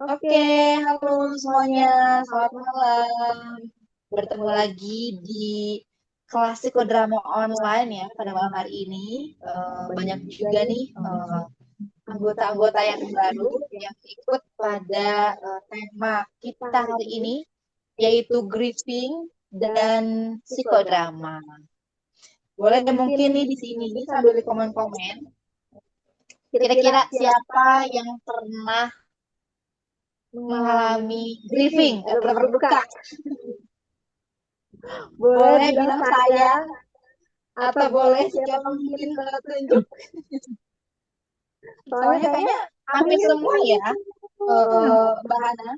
Oke, halo semuanya, selamat malam. Bertemu lagi di kelas psikodrama online ya pada malam hari ini. Banyak juga nih anggota-anggota yang baru yang ikut pada tema kita hari ini, yaitu grieving dan psikodrama. Boleh mungkin nih di sini sambil di komen-komen, kira-kira siapa yang pernah mengalami grieving atau berduka? Boleh bilang saya atau boleh siapa mungkin tunjuk. Soalnya kayaknya hampir semua ya, Mbak Hana,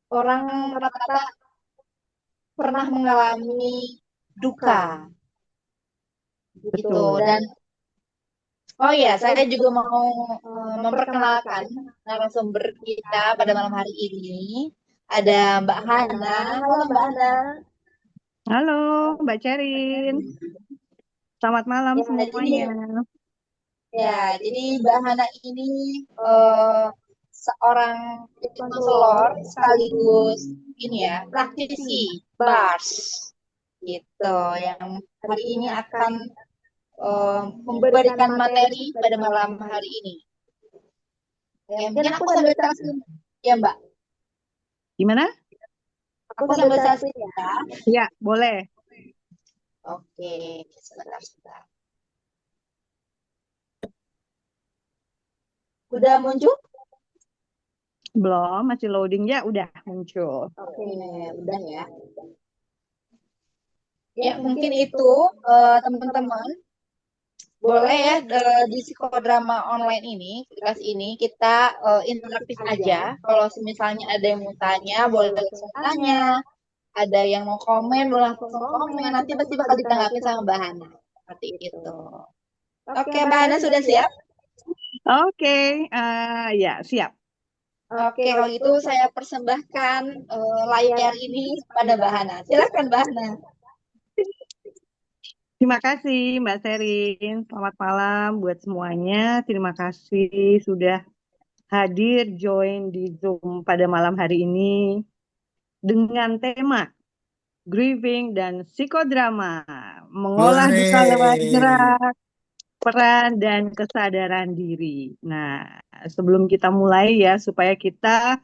orang rata-rata pernah mengalami duka gitu. Dan oh ya, saya juga mau memperkenalkan narasumber kita pada malam hari ini. Ada Mbak Hana. Halo Mbak Hana. Halo, Mbak Cerin. Selamat malam Ya, semuanya. jadi Mbak Hana ini eh, seorang konselor sekaligus ini ya praktisi bars gitu yang hari ini akan memberikan materi pada malam hari ini. Ya, mungkin aku sambil translate ya Mbak. Gimana? Aku sambil translate ya. Ya, boleh. Oke, sebentar. Udah muncul? Belum, masih loading ya, udah muncul. Oke, udah ya. Ya, mungkin itu teman-teman boleh ya di psikodrama online ini, di kelas ini kita interaktif aja. Kalau misalnya ada yang mau tanya, boleh langsung tanya. Ada yang mau komen, boleh langsung komen. Nanti pasti bakal ditanggapin sama Mbak Hana. Seperti itu. Oke, Mbak Hana sudah siap? Oke, ya siap. Oke, kalau gitu saya persembahkan layar ini pada Mbak Hana. Silakan Mbak Hana. Terima kasih Mbak Cerin. Selamat malam buat semuanya. Terima kasih sudah hadir join di Zoom pada malam hari ini dengan tema grieving dan psikodrama, mengolah duka lewat Wore. gerak, peran dan kesadaran diri. Nah, sebelum kita mulai ya, supaya kita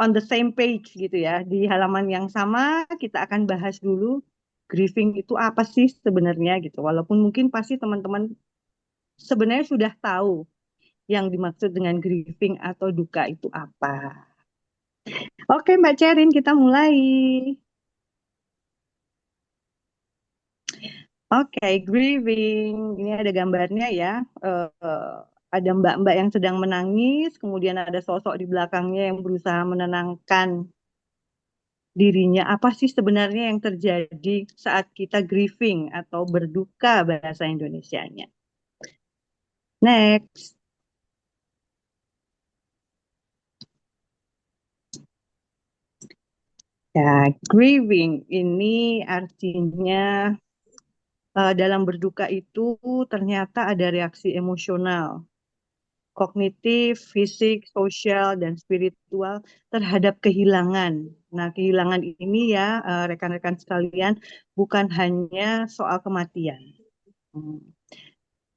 on the same page gitu ya, di halaman yang sama kita akan bahas dulu grieving itu apa sih sebenarnya gitu. Walaupun mungkin pasti teman-teman sebenarnya sudah tahu yang dimaksud dengan grieving atau duka itu apa. Oke, Mbak Cerin, kita mulai. Oke, grieving. Ini ada gambarnya ya. Ada mbak-mbak yang sedang menangis, kemudian ada sosok di belakangnya yang berusaha menenangkan dirinya. Apa sih sebenarnya yang terjadi saat kita grieving atau berduka bahasa Indonesianya? Next. Ya, grieving ini artinya dalam berduka itu ternyata ada reaksi emosional, kognitif, fisik, sosial, dan spiritual terhadap kehilangan. Nah, kehilangan ini ya, rekan-rekan sekalian, bukan hanya soal kematian. Hmm.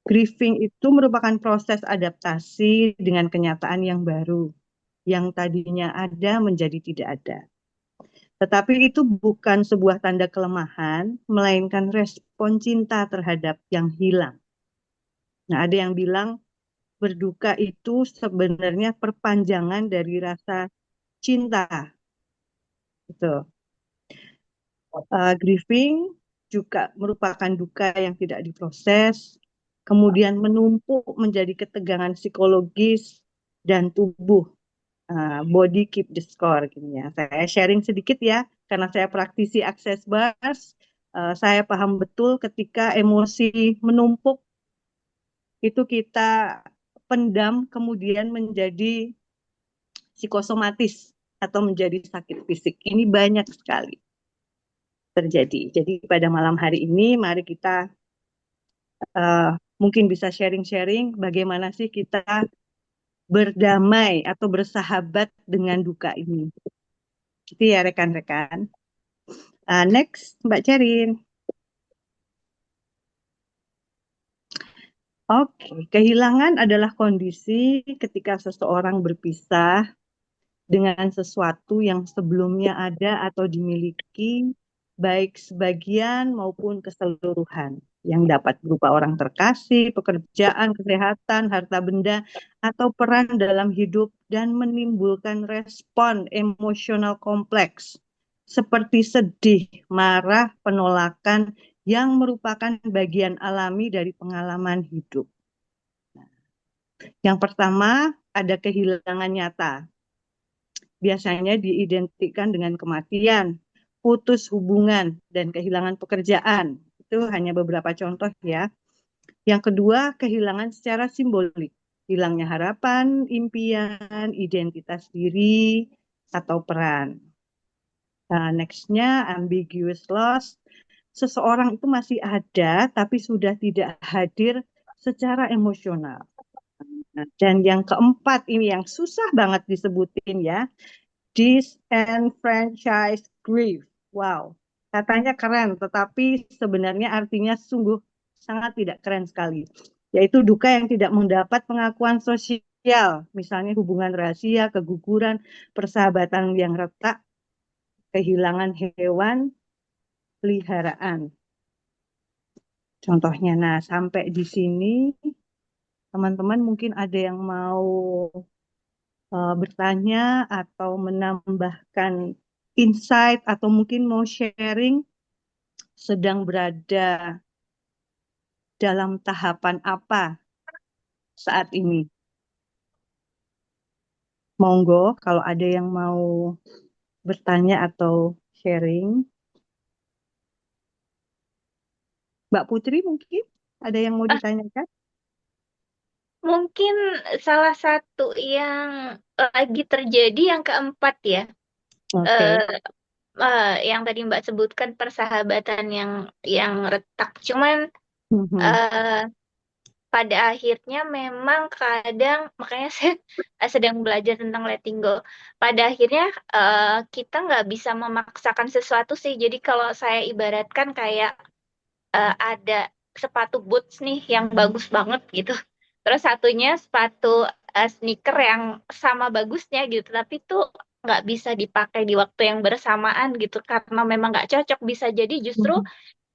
Grieving itu merupakan proses adaptasi dengan kenyataan yang baru, yang tadinya ada menjadi tidak ada. Tetapi itu bukan sebuah tanda kelemahan, melainkan respon cinta terhadap yang hilang. Nah, ada yang bilang berduka itu sebenarnya perpanjangan dari rasa cinta. Gitu. Grieving juga merupakan duka yang tidak diproses, kemudian menumpuk menjadi ketegangan psikologis dan tubuh. Body keep the score. Gini ya. Saya sharing sedikit ya, karena saya praktisi access bars. Saya paham betul ketika emosi menumpuk, itu kita pendam kemudian menjadi psikosomatis atau menjadi sakit fisik. Ini banyak sekali terjadi. Jadi pada malam hari ini mari kita mungkin bisa sharing-sharing bagaimana sih kita berdamai atau bersahabat dengan duka ini. Itu ya rekan-rekan. Next, Mbak Cerin. Oke, kehilangan adalah kondisi ketika seseorang berpisah dengan sesuatu yang sebelumnya ada atau dimiliki, baik sebagian maupun keseluruhan, yang dapat berupa orang terkasih, pekerjaan, kesehatan, harta benda, atau peran dalam hidup, dan menimbulkan respon emosional kompleks, seperti sedih, marah, penolakan, yang merupakan bagian alami dari pengalaman hidup. Yang pertama, ada kehilangan nyata. Biasanya diidentikan dengan kematian, putus hubungan, dan kehilangan pekerjaan. Itu hanya beberapa contoh ya. Yang kedua, kehilangan secara simbolik. Hilangnya harapan, impian, identitas diri, atau peran. Nah, next-nya ambiguous loss. Seseorang itu masih ada, tapi sudah tidak hadir secara emosional. Nah, dan yang keempat ini yang susah banget disebutin ya, disenfranchised grief. Wow, katanya keren, tetapi sebenarnya artinya sungguh sangat tidak keren sekali. Yaitu duka yang tidak mendapat pengakuan sosial, misalnya hubungan rahasia, keguguran, persahabatan yang retak, kehilangan hewan, peliharaan. Contohnya, nah sampai di sini teman-teman mungkin ada yang mau bertanya atau menambahkan insight atau mungkin mau sharing sedang berada dalam tahapan apa saat ini. Monggo kalau ada yang mau bertanya atau sharing. Mbak Putri mungkin ada yang mau Ah, ditanyakan? mungkin salah satu yang lagi terjadi yang keempat ya. Oke. Eh, yang tadi Mbak sebutkan persahabatan yang retak. Cuman Mhm. eh, pada akhirnya memang kadang makanya saya sedang belajar tentang letting go. Pada akhirnya kita nggak bisa memaksakan sesuatu sih. Jadi kalau saya ibaratkan kayak ada sepatu boots nih yang bagus banget gitu. Terus satunya sepatu sneaker yang sama bagusnya gitu, tapi tuh nggak bisa dipakai di waktu yang bersamaan gitu karena memang nggak cocok. Bisa jadi justru Mhm.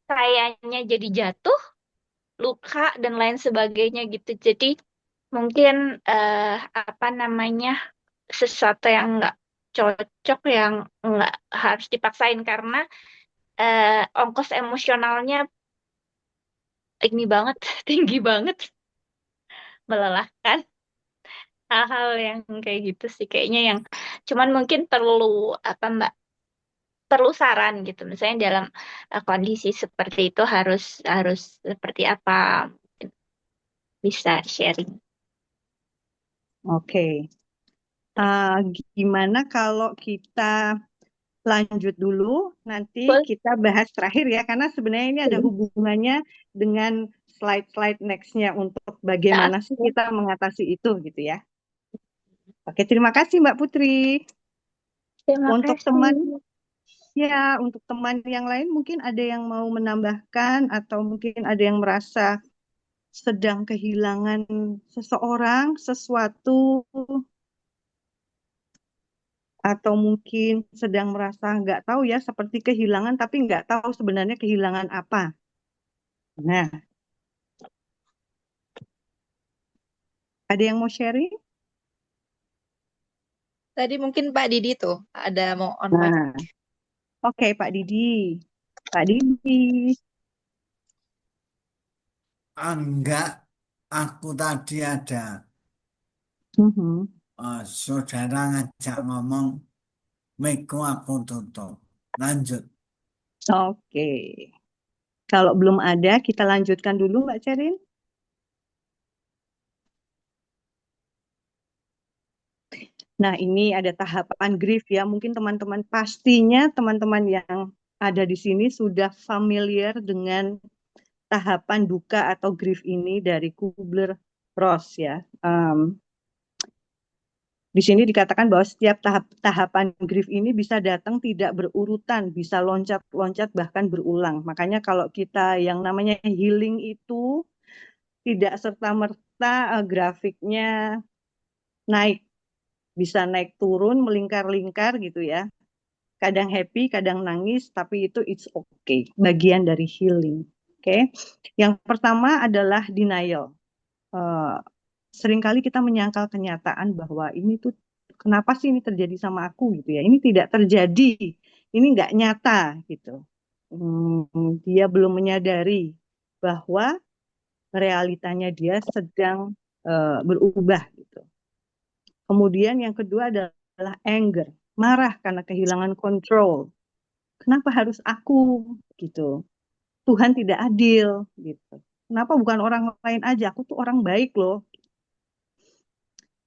kayaknya jadi jatuh, luka dan lain sebagainya gitu. Jadi mungkin apa namanya sesuatu yang nggak cocok yang nggak harus dipaksain karena ongkos emosionalnya ini banget, tinggi banget, melelahkan. Hal-hal yang kayak gitu sih kayaknya yang cuman mungkin perlu apa Mbak, perlu saran gitu. Misalnya dalam kondisi seperti itu harus harus seperti apa bisa sharing. Oke. Uh, Gimana kalau kita lanjut dulu, nanti Boleh. kita bahas terakhir ya, karena sebenarnya ini ada hubungannya dengan slide-slide next-nya untuk Nah, bagaimana sih kita mengatasi itu gitu ya. Oke, terima kasih Mbak Putri. terima Untuk teman kasih. untuk teman yang lain mungkin ada yang mau menambahkan atau mungkin ada yang merasa sedang kehilangan seseorang, sesuatu, atau mungkin sedang merasa nggak tahu ya, seperti kehilangan tapi nggak tahu sebenarnya kehilangan apa. Nah, ada yang mau sharing? Tadi mungkin Pak Didi tuh ada mau on mic. Nah, oke Pak Didi. Pak Didi. Enggak, aku tadi ada Mhm. saudara ngajak ngomong, Miko aku tutup. Lanjut. Oke. Kalau belum ada, kita lanjutkan dulu Mbak Cerin. Nah, ini ada tahapan grief ya. Mungkin teman-teman pastinya teman-teman yang ada di sini sudah familiar dengan tahapan duka atau grief ini dari Kubler-Ross ya. Di sini dikatakan bahwa setiap tahapan grief ini bisa datang tidak berurutan, bisa loncat-loncat bahkan berulang. Makanya kalau kita yang namanya healing itu tidak serta-merta grafiknya naik, bisa naik turun, melingkar-lingkar gitu ya. Kadang happy, kadang nangis, tapi itu it's okay, bagian dari healing. Oke. Yang pertama adalah denial. Seringkali kita menyangkal kenyataan bahwa ini tuh kenapa sih ini terjadi sama aku gitu ya. Ini tidak terjadi, ini nggak nyata gitu. Dia belum menyadari bahwa realitanya dia sedang berubah gitu. Kemudian yang kedua adalah anger, marah karena kehilangan kontrol. Kenapa harus aku gitu? Tuhan tidak adil gitu. Kenapa bukan orang lain aja? Aku tuh orang baik loh.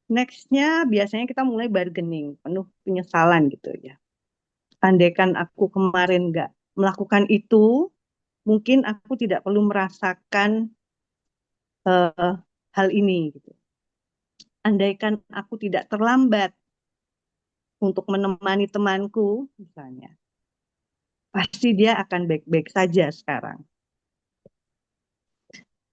Next-nya biasanya kita mulai bargaining, penuh penyesalan gitu ya. Andaikan aku kemarin nggak melakukan itu, mungkin aku tidak perlu merasakan hal ini. Gitu. Andaikan aku tidak terlambat untuk menemani temanku, misalnya, pasti dia akan baik-baik saja sekarang.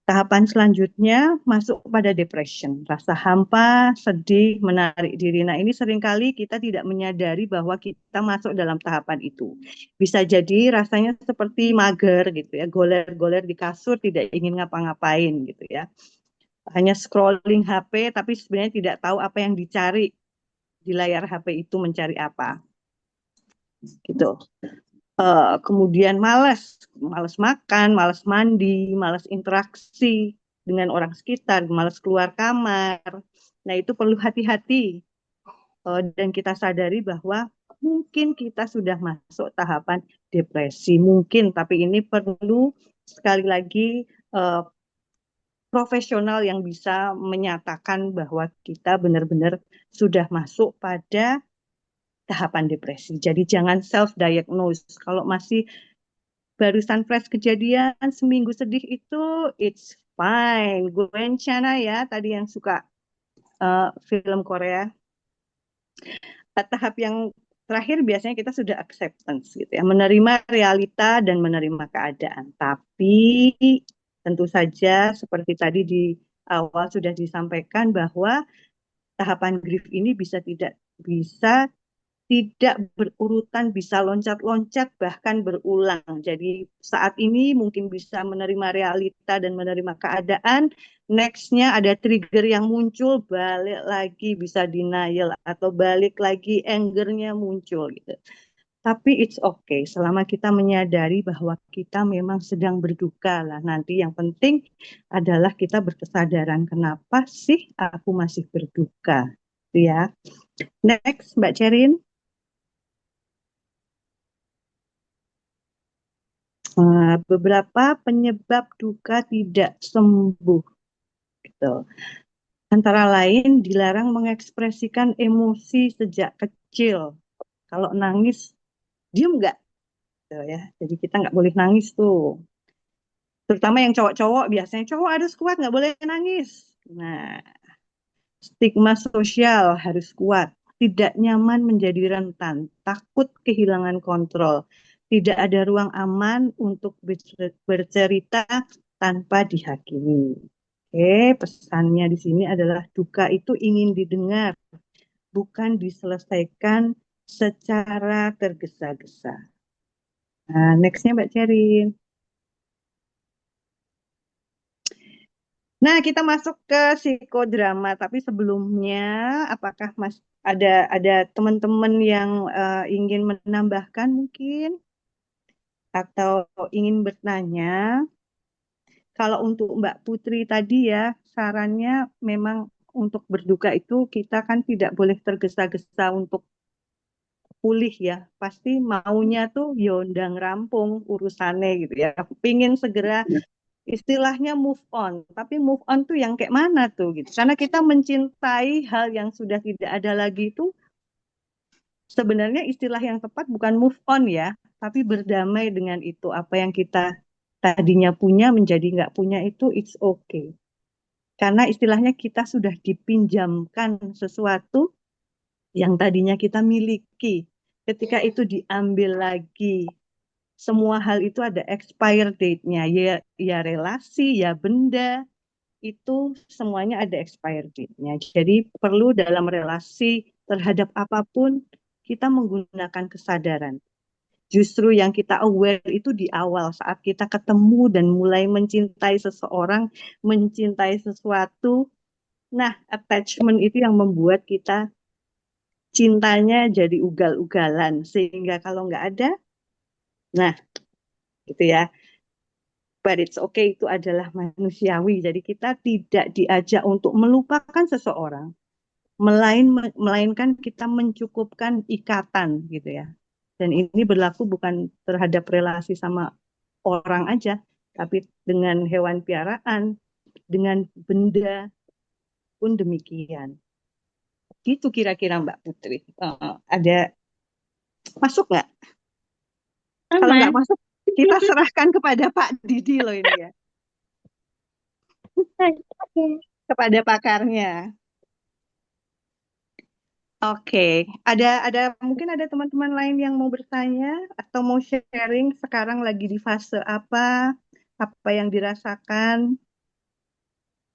Tahapan selanjutnya masuk pada depression, rasa hampa, sedih, menarik diri. Nah, ini seringkali kita tidak menyadari bahwa kita masuk dalam tahapan itu. Bisa jadi rasanya seperti mager gitu ya, goler-goler di kasur, tidak ingin ngapa-ngapain gitu ya. Hanya scrolling HP, tapi sebenarnya tidak tahu apa yang dicari di layar HP itu, mencari apa. Gitu. Kemudian malas makan, malas mandi, malas interaksi dengan orang sekitar, malas keluar kamar. Nah, itu perlu hati-hati dan kita sadari bahwa mungkin kita sudah masuk tahapan depresi, mungkin, tapi ini perlu sekali lagi profesional yang bisa menyatakan bahwa kita benar-benar sudah masuk pada tahapan depresi. Jadi jangan self-diagnose. Kalau masih barusan fresh kejadian seminggu sedih itu it's fine. Gwen Chana ya tadi yang suka film Korea. Tahap yang terakhir biasanya kita sudah acceptance gitu ya, menerima realita dan menerima keadaan. Tapi tentu saja seperti tadi di awal sudah disampaikan bahwa tahapan grief ini tidak berurutan, bisa loncat-loncat, bahkan berulang. Jadi saat ini mungkin bisa menerima realita dan menerima keadaan, next-nya ada trigger yang muncul, balik lagi bisa denial, atau balik lagi anger-nya muncul gitu. Tapi it's okay, selama kita menyadari bahwa kita memang sedang berduka lah. Nanti yang penting adalah kita berkesadaran, kenapa sih aku masih berduka? Ya. Next, Mbak Cerin. Beberapa penyebab duka tidak sembuh. Gitu. Antara lain dilarang mengekspresikan emosi sejak kecil. Kalau nangis, diem nggak? Gitu ya. Jadi kita nggak boleh nangis tuh. Terutama yang cowok-cowok, biasanya cowok harus kuat, nggak boleh nangis. Nah, stigma sosial harus kuat. Tidak nyaman menjadi rentan, takut kehilangan kontrol. Tidak ada ruang aman untuk bercerita tanpa dihakimi. Oke, pesannya di sini adalah duka itu ingin didengar, bukan diselesaikan secara tergesa-gesa. Nah, next-nya Mbak Cerin. Nah, kita masuk ke psikodrama, tapi sebelumnya apakah ada teman-teman yang ingin menambahkan mungkin atau ingin bertanya? Kalau untuk Mbak Putri tadi ya, sarannya memang untuk berduka itu kita kan tidak boleh tergesa-gesa untuk pulih ya. Pasti maunya tuh yondang rampung urusannya gitu ya. Pingin segera istilahnya move on. Tapi move on tuh yang kayak mana tuh gitu. Karena kita mencintai hal yang sudah tidak ada lagi itu sebenarnya istilah yang tepat bukan move on ya, tapi berdamai dengan itu. Apa yang kita tadinya punya menjadi nggak punya itu it's okay. Karena istilahnya kita sudah dipinjamkan sesuatu yang tadinya kita miliki. Ketika itu diambil lagi, semua hal itu ada expire date-nya. Ya relasi, ya benda, itu semuanya ada expire date-nya. Jadi perlu dalam relasi terhadap apapun, kita menggunakan kesadaran. Justru yang kita aware itu di awal saat kita ketemu dan mulai mencintai seseorang, mencintai sesuatu. Nah, attachment itu yang membuat kita cintanya jadi ugal-ugalan. Sehingga kalau nggak ada, nah gitu ya. But it's okay, itu adalah manusiawi. Jadi kita tidak diajak untuk melupakan seseorang, melainkan kita mencukupkan ikatan gitu ya. Dan ini berlaku bukan terhadap relasi sama orang aja, tapi dengan hewan piaraan, dengan benda pun demikian. Gitu kira-kira Mbak Putri. Ada masuk nggak? Kalau nggak Aman. masuk, kita serahkan kepada Pak Didi loh ini ya, Oke. kepada pakarnya. Oke, mungkin ada teman-teman lain yang mau bertanya atau mau sharing sekarang lagi di fase apa yang dirasakan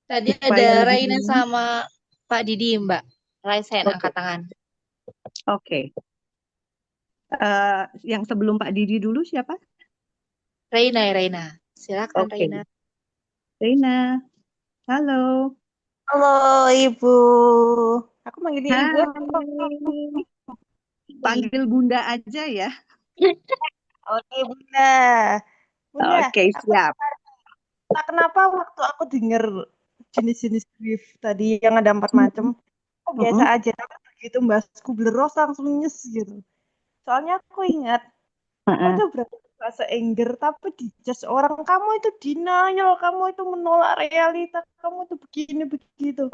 Tadi ada supaya lebih Raina nyaman. sama Pak Didi, Mbak. Raise hand, Oke, angkat tangan. oke. Yang sebelum Pak Didi dulu siapa? Raina ya, Raina. Silakan, Oke, Raina. Reina. Halo. Halo Ibu, aku manggilnya Ibu atau Hai. ini? Panggil Bunda aja ya. Oke Bunda, Bunda, Oke, aku siap. tak kenapa waktu aku denger jenis-jenis grief tadi yang ada 4 macam, kok biasa Mm-mm. aja, tapi begitu mbasku bleros langsung nyes gitu. Soalnya aku ingat, aku Mm-mm. itu berada di fase anger, tapi dijudge orang, kamu itu denial, kamu itu menolak realita, kamu itu begini begitu.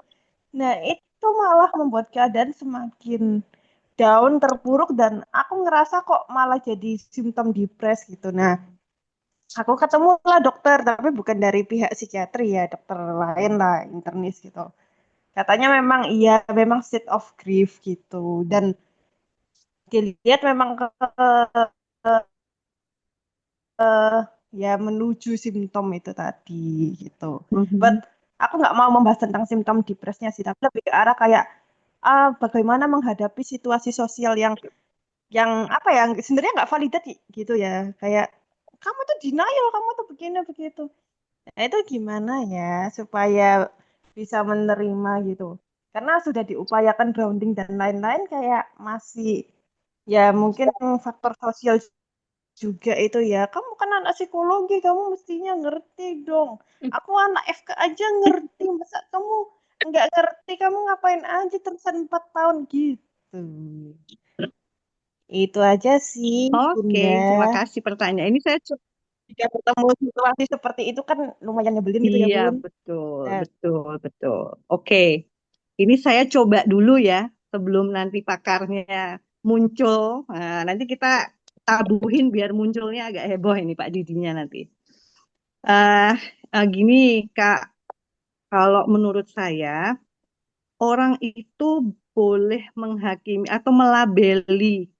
Nah, itu malah membuat keadaan semakin down, terpuruk, dan aku ngerasa kok malah jadi simptom depres gitu. Nah, aku ketemu lah dokter, tapi bukan dari pihak psikiatri ya, dokter lain lah, internis gitu. Katanya memang iya, memang state of grief gitu. Dan dilihat memang ya menuju simptom itu tadi gitu. But Mhm. aku nggak mau membahas tentang simptom depresnya sih, tapi lebih ke arah kayak bagaimana menghadapi situasi sosial yang apa ya sebenarnya nggak validat gitu ya, kayak kamu tuh denial, kamu tuh begini begitu. Nah itu gimana ya supaya bisa menerima gitu, karena sudah diupayakan grounding dan lain-lain kayak masih ya mungkin faktor sosial juga itu ya, kamu kan anak psikologi, kamu mestinya ngerti dong, aku anak FK aja ngerti, masa kamu nggak ngerti, kamu ngapain aja terusan 4 tahun gitu. Itu aja sih, Oke, Bunda. terima kasih pertanyaan. Ini saya Jika bertemu situasi seperti itu kan lumayan nyebelin gitu ya, iya Bun. betul, Nah, betul, betul. Oke, ini saya coba dulu ya sebelum nanti pakarnya muncul. Nah, nanti kita tabuhin biar munculnya agak heboh ini Pak Didinya nanti. eh Gini Kak, kalau menurut saya orang itu boleh menghakimi atau melabeli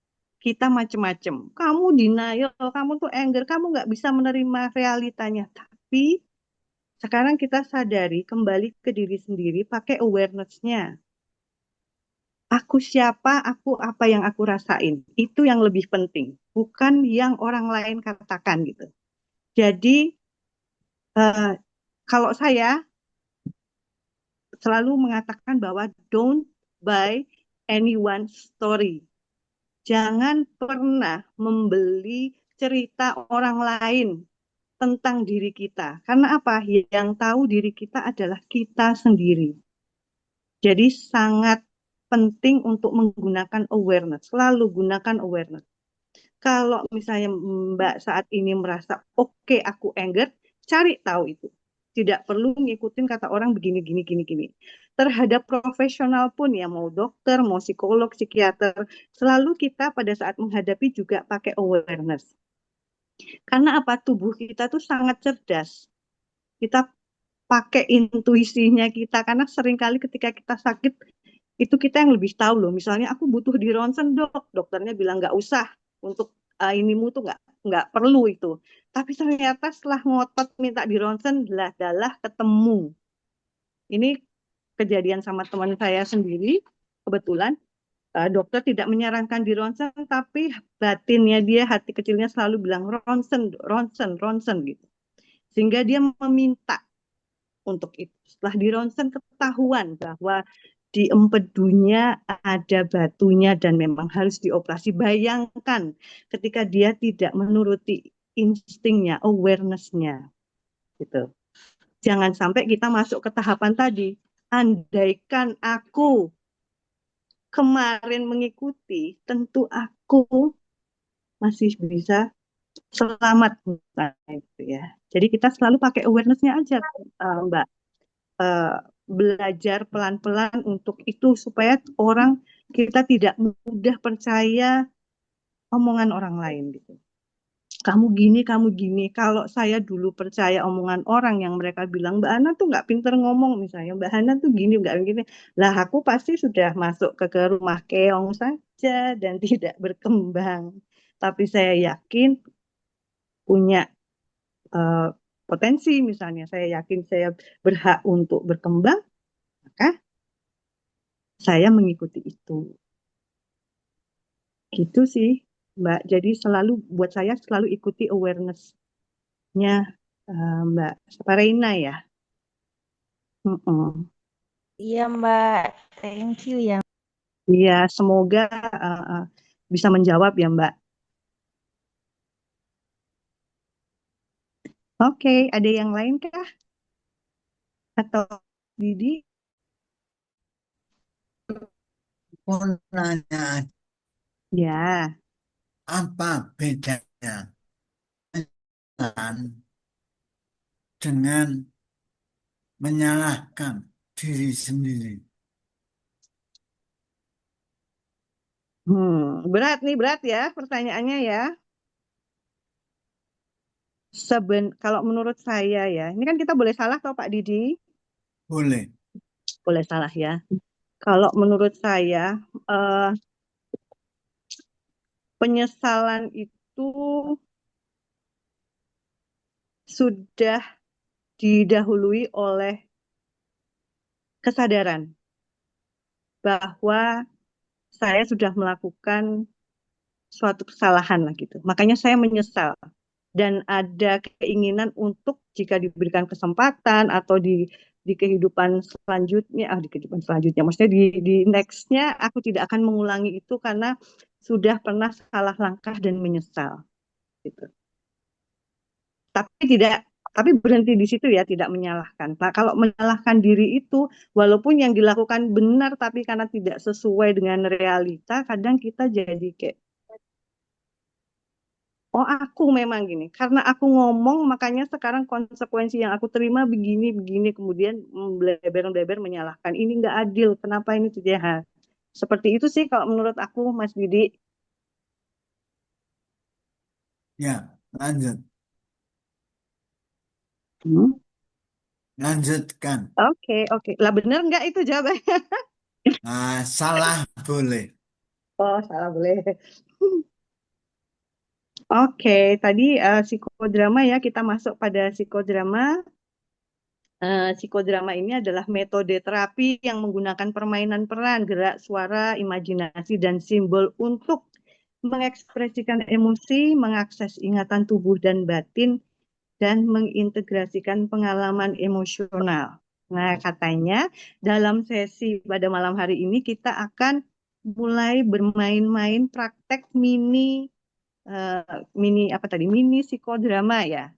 kita macam-macam. Kamu denial, kamu tuh anger, kamu nggak bisa menerima realitanya. Tapi sekarang kita sadari kembali ke diri sendiri, pakai awareness-nya. Aku siapa, aku apa yang aku rasain. Itu yang lebih penting, bukan yang orang lain katakan gitu. Jadi eh, kalau saya selalu mengatakan bahwa don't buy anyone's story. Jangan pernah membeli cerita orang lain tentang diri kita. Karena apa? Yang tahu diri kita adalah kita sendiri. Jadi sangat penting untuk menggunakan awareness. Selalu gunakan awareness. Kalau misalnya Mbak saat ini merasa oke, aku anger, cari tahu itu. Tidak perlu ngikutin kata orang begini, gini, gini, gini. Terhadap profesional pun ya, mau dokter, mau psikolog, psikiater, selalu kita pada saat menghadapi juga pakai awareness. Karena apa? Tubuh kita tuh sangat cerdas. Kita pakai intuisinya kita, karena seringkali ketika kita sakit, itu kita yang lebih tahu loh. Misalnya aku butuh di ronsen dok, dokternya bilang nggak usah untuk inimu tuh nggak perlu itu. Tapi ternyata setelah ngotot minta di ronsen, dalah ketemu. Ini kejadian sama teman saya sendiri, kebetulan dokter tidak menyarankan di ronsen, tapi batinnya dia, hati kecilnya selalu bilang ronsen, ronsen, ronsen gitu. Sehingga dia meminta untuk itu. Setelah di ronsen ketahuan bahwa di empedunya ada batunya dan memang harus dioperasi. Bayangkan ketika dia tidak menuruti instingnya, awareness-nya gitu. Jangan sampai kita masuk ke tahapan tadi. Andaikan aku kemarin mengikuti, tentu aku masih bisa selamat, gitu ya. Jadi kita selalu pakai awareness-nya aja, Mbak. Belajar pelan-pelan untuk itu supaya kita tidak mudah percaya omongan orang lain gitu. Kamu gini. Kalau saya dulu percaya omongan orang yang mereka bilang, Mbak Hana tuh nggak pinter ngomong misalnya, Mbak Hana tuh gini, nggak gini. Lah aku pasti sudah masuk ke rumah keong saja dan tidak berkembang. Tapi saya yakin punya uh, potensi, misalnya saya yakin saya berhak untuk berkembang, maka saya mengikuti itu. Gitu sih, Mbak. Jadi buat saya selalu ikuti awareness-nya Mbak Saparina ya. Mm-mm. Iya, Mbak. Thank you ya. Iya, semoga bisa menjawab ya, Mbak. Oke, ada yang lain kah? Atau Didi? Aku nanya, Ya, apa bedanya dengan menyalahkan diri sendiri? berat ya pertanyaannya ya. Kalau menurut saya ya, ini kan kita boleh salah toh Pak Didi? Boleh. Boleh salah ya. Kalau menurut saya, penyesalan itu sudah didahului oleh kesadaran bahwa saya sudah melakukan suatu kesalahan lah gitu. Makanya saya menyesal dan ada keinginan untuk jika diberikan kesempatan atau di kehidupan selanjutnya, maksudnya di nextnya aku tidak akan mengulangi itu karena sudah pernah salah langkah dan menyesal gitu. Tapi berhenti di situ ya, tidak menyalahkan. Nah, kalau menyalahkan diri itu, walaupun yang dilakukan benar, tapi karena tidak sesuai dengan realita, kadang kita jadi kayak, oh aku memang gini, karena aku ngomong, makanya sekarang konsekuensi yang aku terima begini, kemudian bleber menyalahkan. Ini nggak adil, kenapa ini terjadi? Seperti itu sih kalau menurut aku, Mas Didi. Ya, lanjut. Lanjutkan. Oke. Lah bener nggak itu jawabannya? Salah boleh. Oh, salah boleh. Oke, tadi psikodrama ya, kita masuk pada psikodrama. Psikodrama ini adalah metode terapi yang menggunakan permainan peran, gerak, suara, imajinasi, dan simbol untuk mengekspresikan emosi, mengakses ingatan tubuh dan batin, dan mengintegrasikan pengalaman emosional. Nah, katanya dalam sesi pada malam hari ini kita akan mulai bermain-main praktek mini psikodrama ya.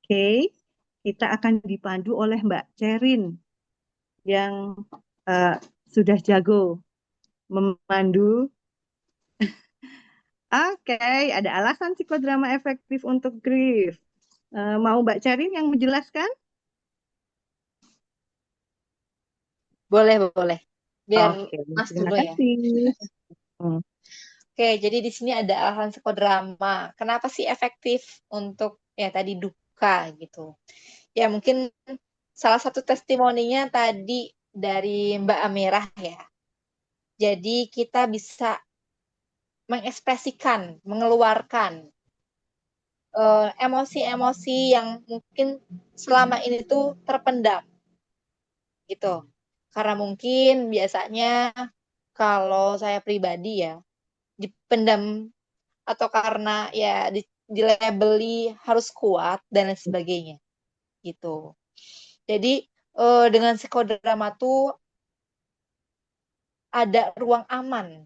Oke, kita akan dipandu oleh Mbak Cerin yang sudah jago memandu. Oke, ada alasan psikodrama efektif untuk grief. Mau Mbak Cerin yang menjelaskan? Boleh. Biar Oke, Mas terima dulu ya. kasih. Oke, jadi di sini ada alasan psikodrama. Kenapa sih efektif untuk ya tadi duka gitu? Ya mungkin salah satu testimoninya tadi dari Mbak Amirah ya. Jadi kita bisa mengekspresikan, mengeluarkan emosi-emosi yang mungkin selama ini tuh terpendam gitu. Karena mungkin biasanya kalau saya pribadi ya dipendam atau karena ya dilabeli harus kuat dan lain sebagainya gitu. Jadi dengan psikodrama tuh ada ruang aman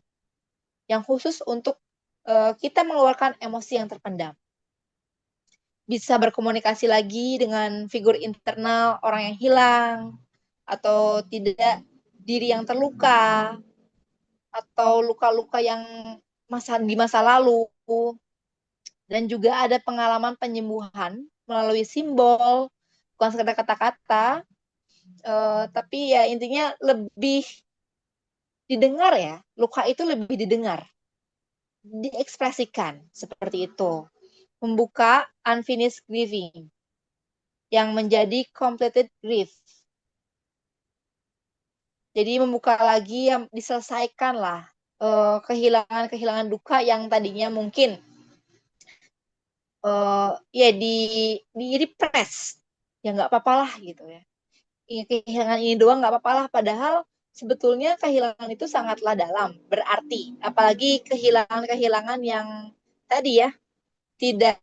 yang khusus untuk kita mengeluarkan emosi yang terpendam. Bisa berkomunikasi lagi dengan figur internal orang yang hilang, atau tidak diri yang terluka, atau luka-luka yang di masa lalu. Dan juga ada pengalaman penyembuhan melalui simbol, bukan sekedar kata-kata, tapi ya intinya lebih didengar ya, luka itu lebih didengar, diekspresikan seperti itu. Membuka unfinished grieving yang menjadi completed grief. Jadi membuka lagi yang diselesaikan lah kehilangan-kehilangan duka yang tadinya mungkin ya di repress, ya nggak apa-apa lah gitu ya. Kehilangan ini doang nggak apa-apa lah, padahal sebetulnya kehilangan itu sangatlah dalam berarti, apalagi kehilangan-kehilangan yang tadi ya tidak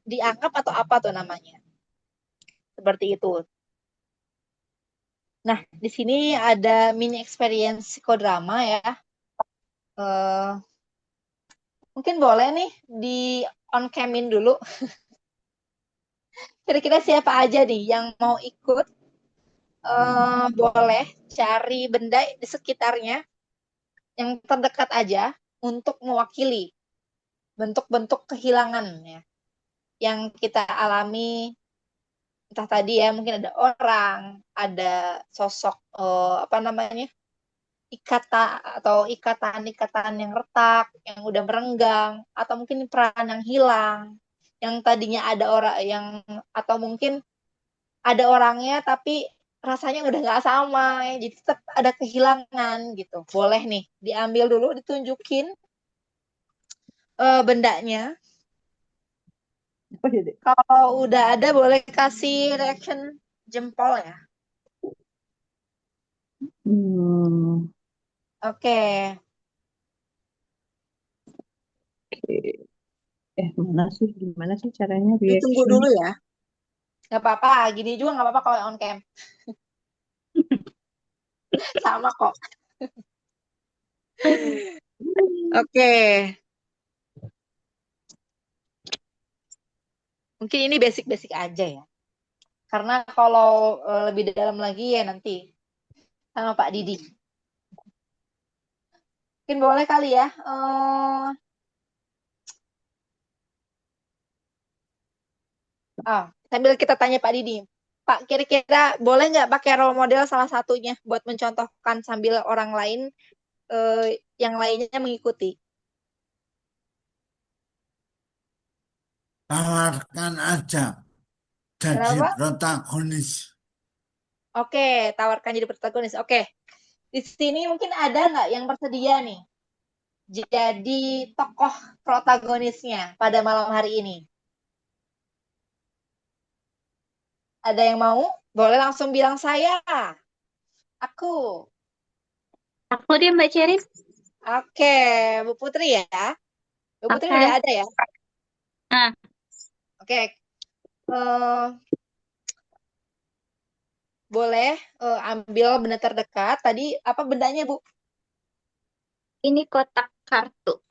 dianggap atau apa tuh namanya, seperti itu. Nah, di sini ada mini experience psikodrama ya. Mungkin boleh nih di on camin dulu. Kira-kira siapa aja nih yang mau ikut? Boleh cari benda di sekitarnya yang terdekat aja untuk mewakili bentuk-bentuk kehilangan ya yang kita alami, entah tadi ya mungkin ada orang, ada sosok apa namanya, ikatan yang retak, yang udah merenggang, atau mungkin peran yang hilang, yang tadinya ada orang yang, atau mungkin ada orangnya tapi rasanya udah nggak sama, ya. Jadi tetap ada kehilangan gitu. Boleh nih diambil dulu, ditunjukin bendanya. Oh, iya, Dek. Kalau udah ada boleh kasih reaction jempol ya. Hmm, Oke. Gimana sih caranya Ditunggu reaction? dulu ya. Nggak apa-apa, gini juga nggak apa-apa kalau on cam. Sama kok. Oke. Mungkin ini basic-basic aja ya. Karena kalau lebih dalam lagi ya nanti sama Pak Didi. Mungkin boleh kali ya. Sambil kita tanya Pak Didi. Pak, kira-kira boleh nggak pakai role model salah satunya buat mencontohkan sambil orang lain yang lainnya mengikuti? Tawarkan aja jadi Kenapa? protagonis. Oke, tawarkan jadi protagonis. Oke, di sini mungkin ada nggak yang bersedia nih jadi tokoh protagonisnya pada malam hari ini? Ada yang mau? Boleh langsung bilang saya. Aku. Aku deh Mbak Ceris. Oke, Bu Putri ya. Bu Putri Oke. udah ada ya? Nah, Oke. eh, boleh ambil benda terdekat. Tadi apa bendanya, Bu? ini kotak kartu.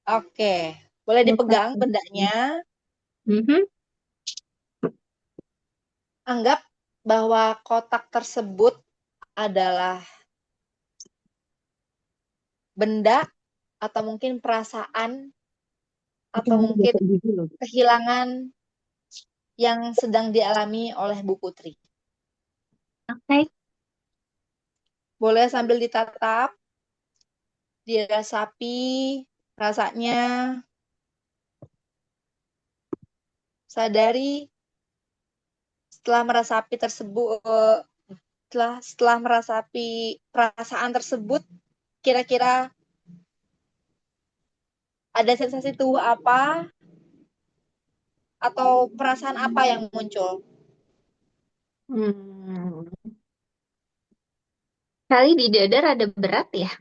Oke. Boleh dipegang Kotak. bendanya. Mhm. Anggap bahwa kotak tersebut adalah benda atau mungkin perasaan Itu atau mau mungkin besok gigi loh. kehilangan yang sedang dialami oleh Bu Putri. Oke. Boleh sambil ditatap, dirasapi rasanya, sadari setelah merasapi tersebut setelah merasapi perasaan tersebut, kira-kira ada sensasi tubuh apa atau perasaan apa yang muncul? Hmm. Kali di dada rada berat ya.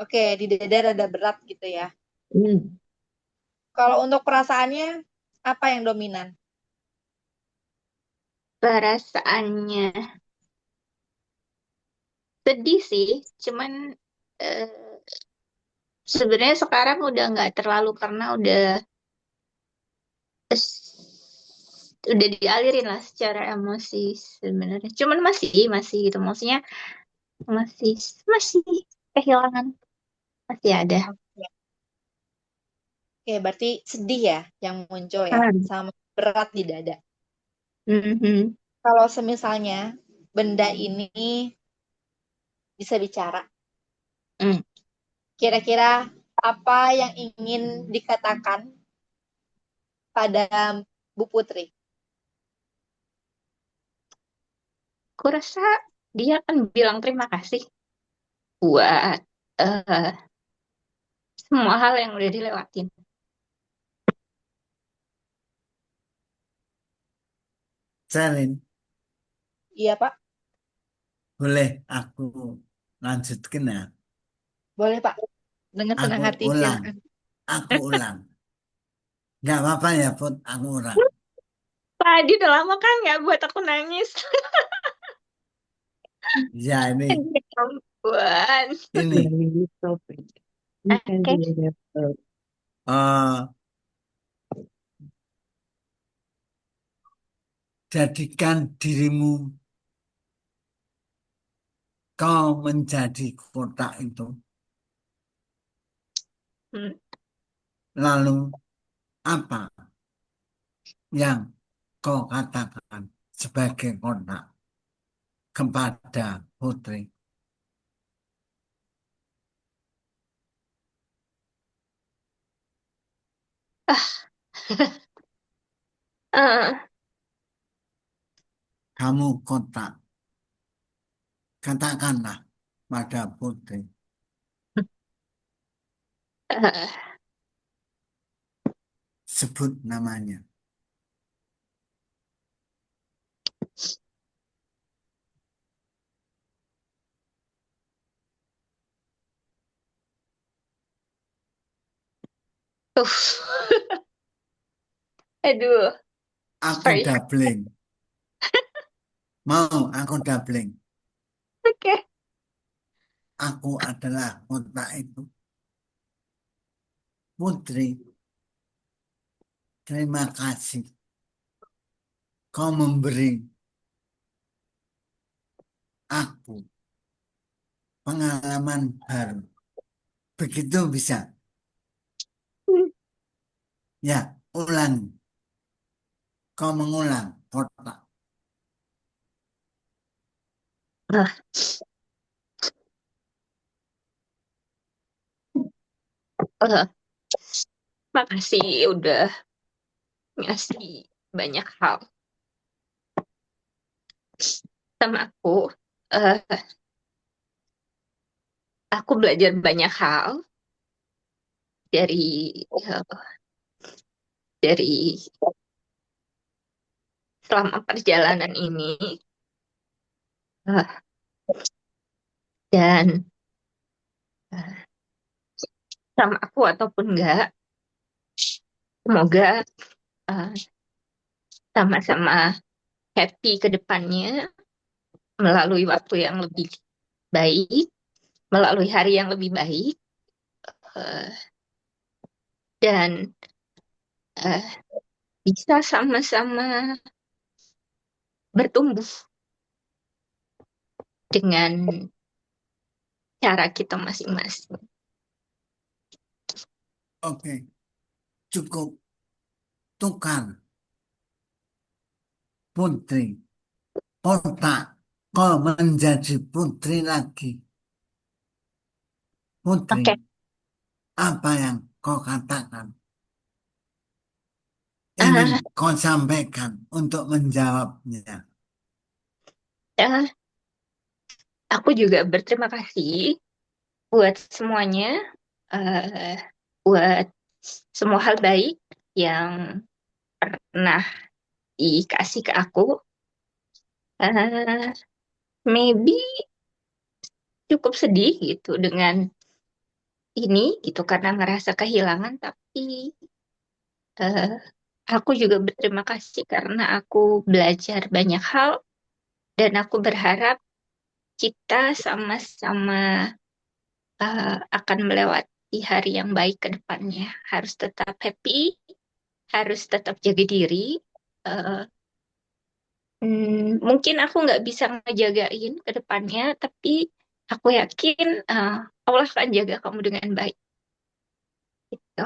Oke, di dada rada berat gitu ya. Hmm. Kalau untuk perasaannya, apa yang dominan? Perasaannya sedih sih, cuman eh, sebenarnya sekarang udah nggak terlalu karena udah dialirin lah secara emosi sebenarnya. Cuman masih gitu, maksudnya masih masih kehilangan masih ada. Oke, berarti sedih ya yang muncul ya, Hmm. sama berat di dada. Mhm. Kalau semisalnya benda ini bisa bicara, Hmm. kira-kira apa yang ingin dikatakan pada Bu Putri? Aku rasa dia akan bilang terima kasih buat eh, semua hal yang udah dilewatin. Selin, Iya, Pak. boleh aku lanjutkan ya? Boleh, Pak. Dengan senang Aku hati, ulang, silakan. aku ulang. Nggak apa-apa ya, Put, aku ulang. Tadi udah lama kan nggak buat aku nangis. Ya, ini, Ya ampun. ini, Very topik. You can Oke. do that. eh, jadikan dirimu kau menjadi kotak itu. Hmm. Lalu apa yang kau katakan sebagai kotak kepada Putri? Ah. Eh, Kamu kotak, katakanlah pada Putri. eh, Sebut namanya. uff. Aduh, Aku sorry. doubling. Mau aku doubling. Oke. Aku adalah kotak itu. Putri, terima kasih. Kau memberi aku pengalaman baru. Begitu bisa. Ya, ulang. Kau mengulang kotak. Ah, eh, makasih udah ngasih banyak hal sama aku. Eh, aku belajar banyak hal eh, dari selama perjalanan ini. Eh, dan eh, sama aku ataupun enggak, semoga eh, sama-sama happy ke depannya melalui waktu yang lebih baik, melalui hari yang lebih baik, eh, dan eh, bisa sama-sama bertumbuh dengan cara kita masing-masing. Oke, cukup. Tukar. Putri. Kotak. Kau menjadi putri lagi. Putri, Oke. apa yang kau katakan? Ingin Ah, kau sampaikan untuk menjawabnya. Ya, aku juga berterima kasih buat semuanya, eh, buat semua hal baik yang pernah dikasih ke aku. Eh, Maybe cukup sedih gitu dengan ini gitu karena ngerasa kehilangan, tapi eh, aku juga berterima kasih karena aku belajar banyak hal dan aku berharap kita sama-sama akan melewati hari yang baik ke depannya. Harus tetap happy, harus tetap jaga diri. Eh, Mungkin aku nggak bisa ngejagain ke depannya, tapi aku yakin Allah akan jaga kamu dengan baik. Gitu.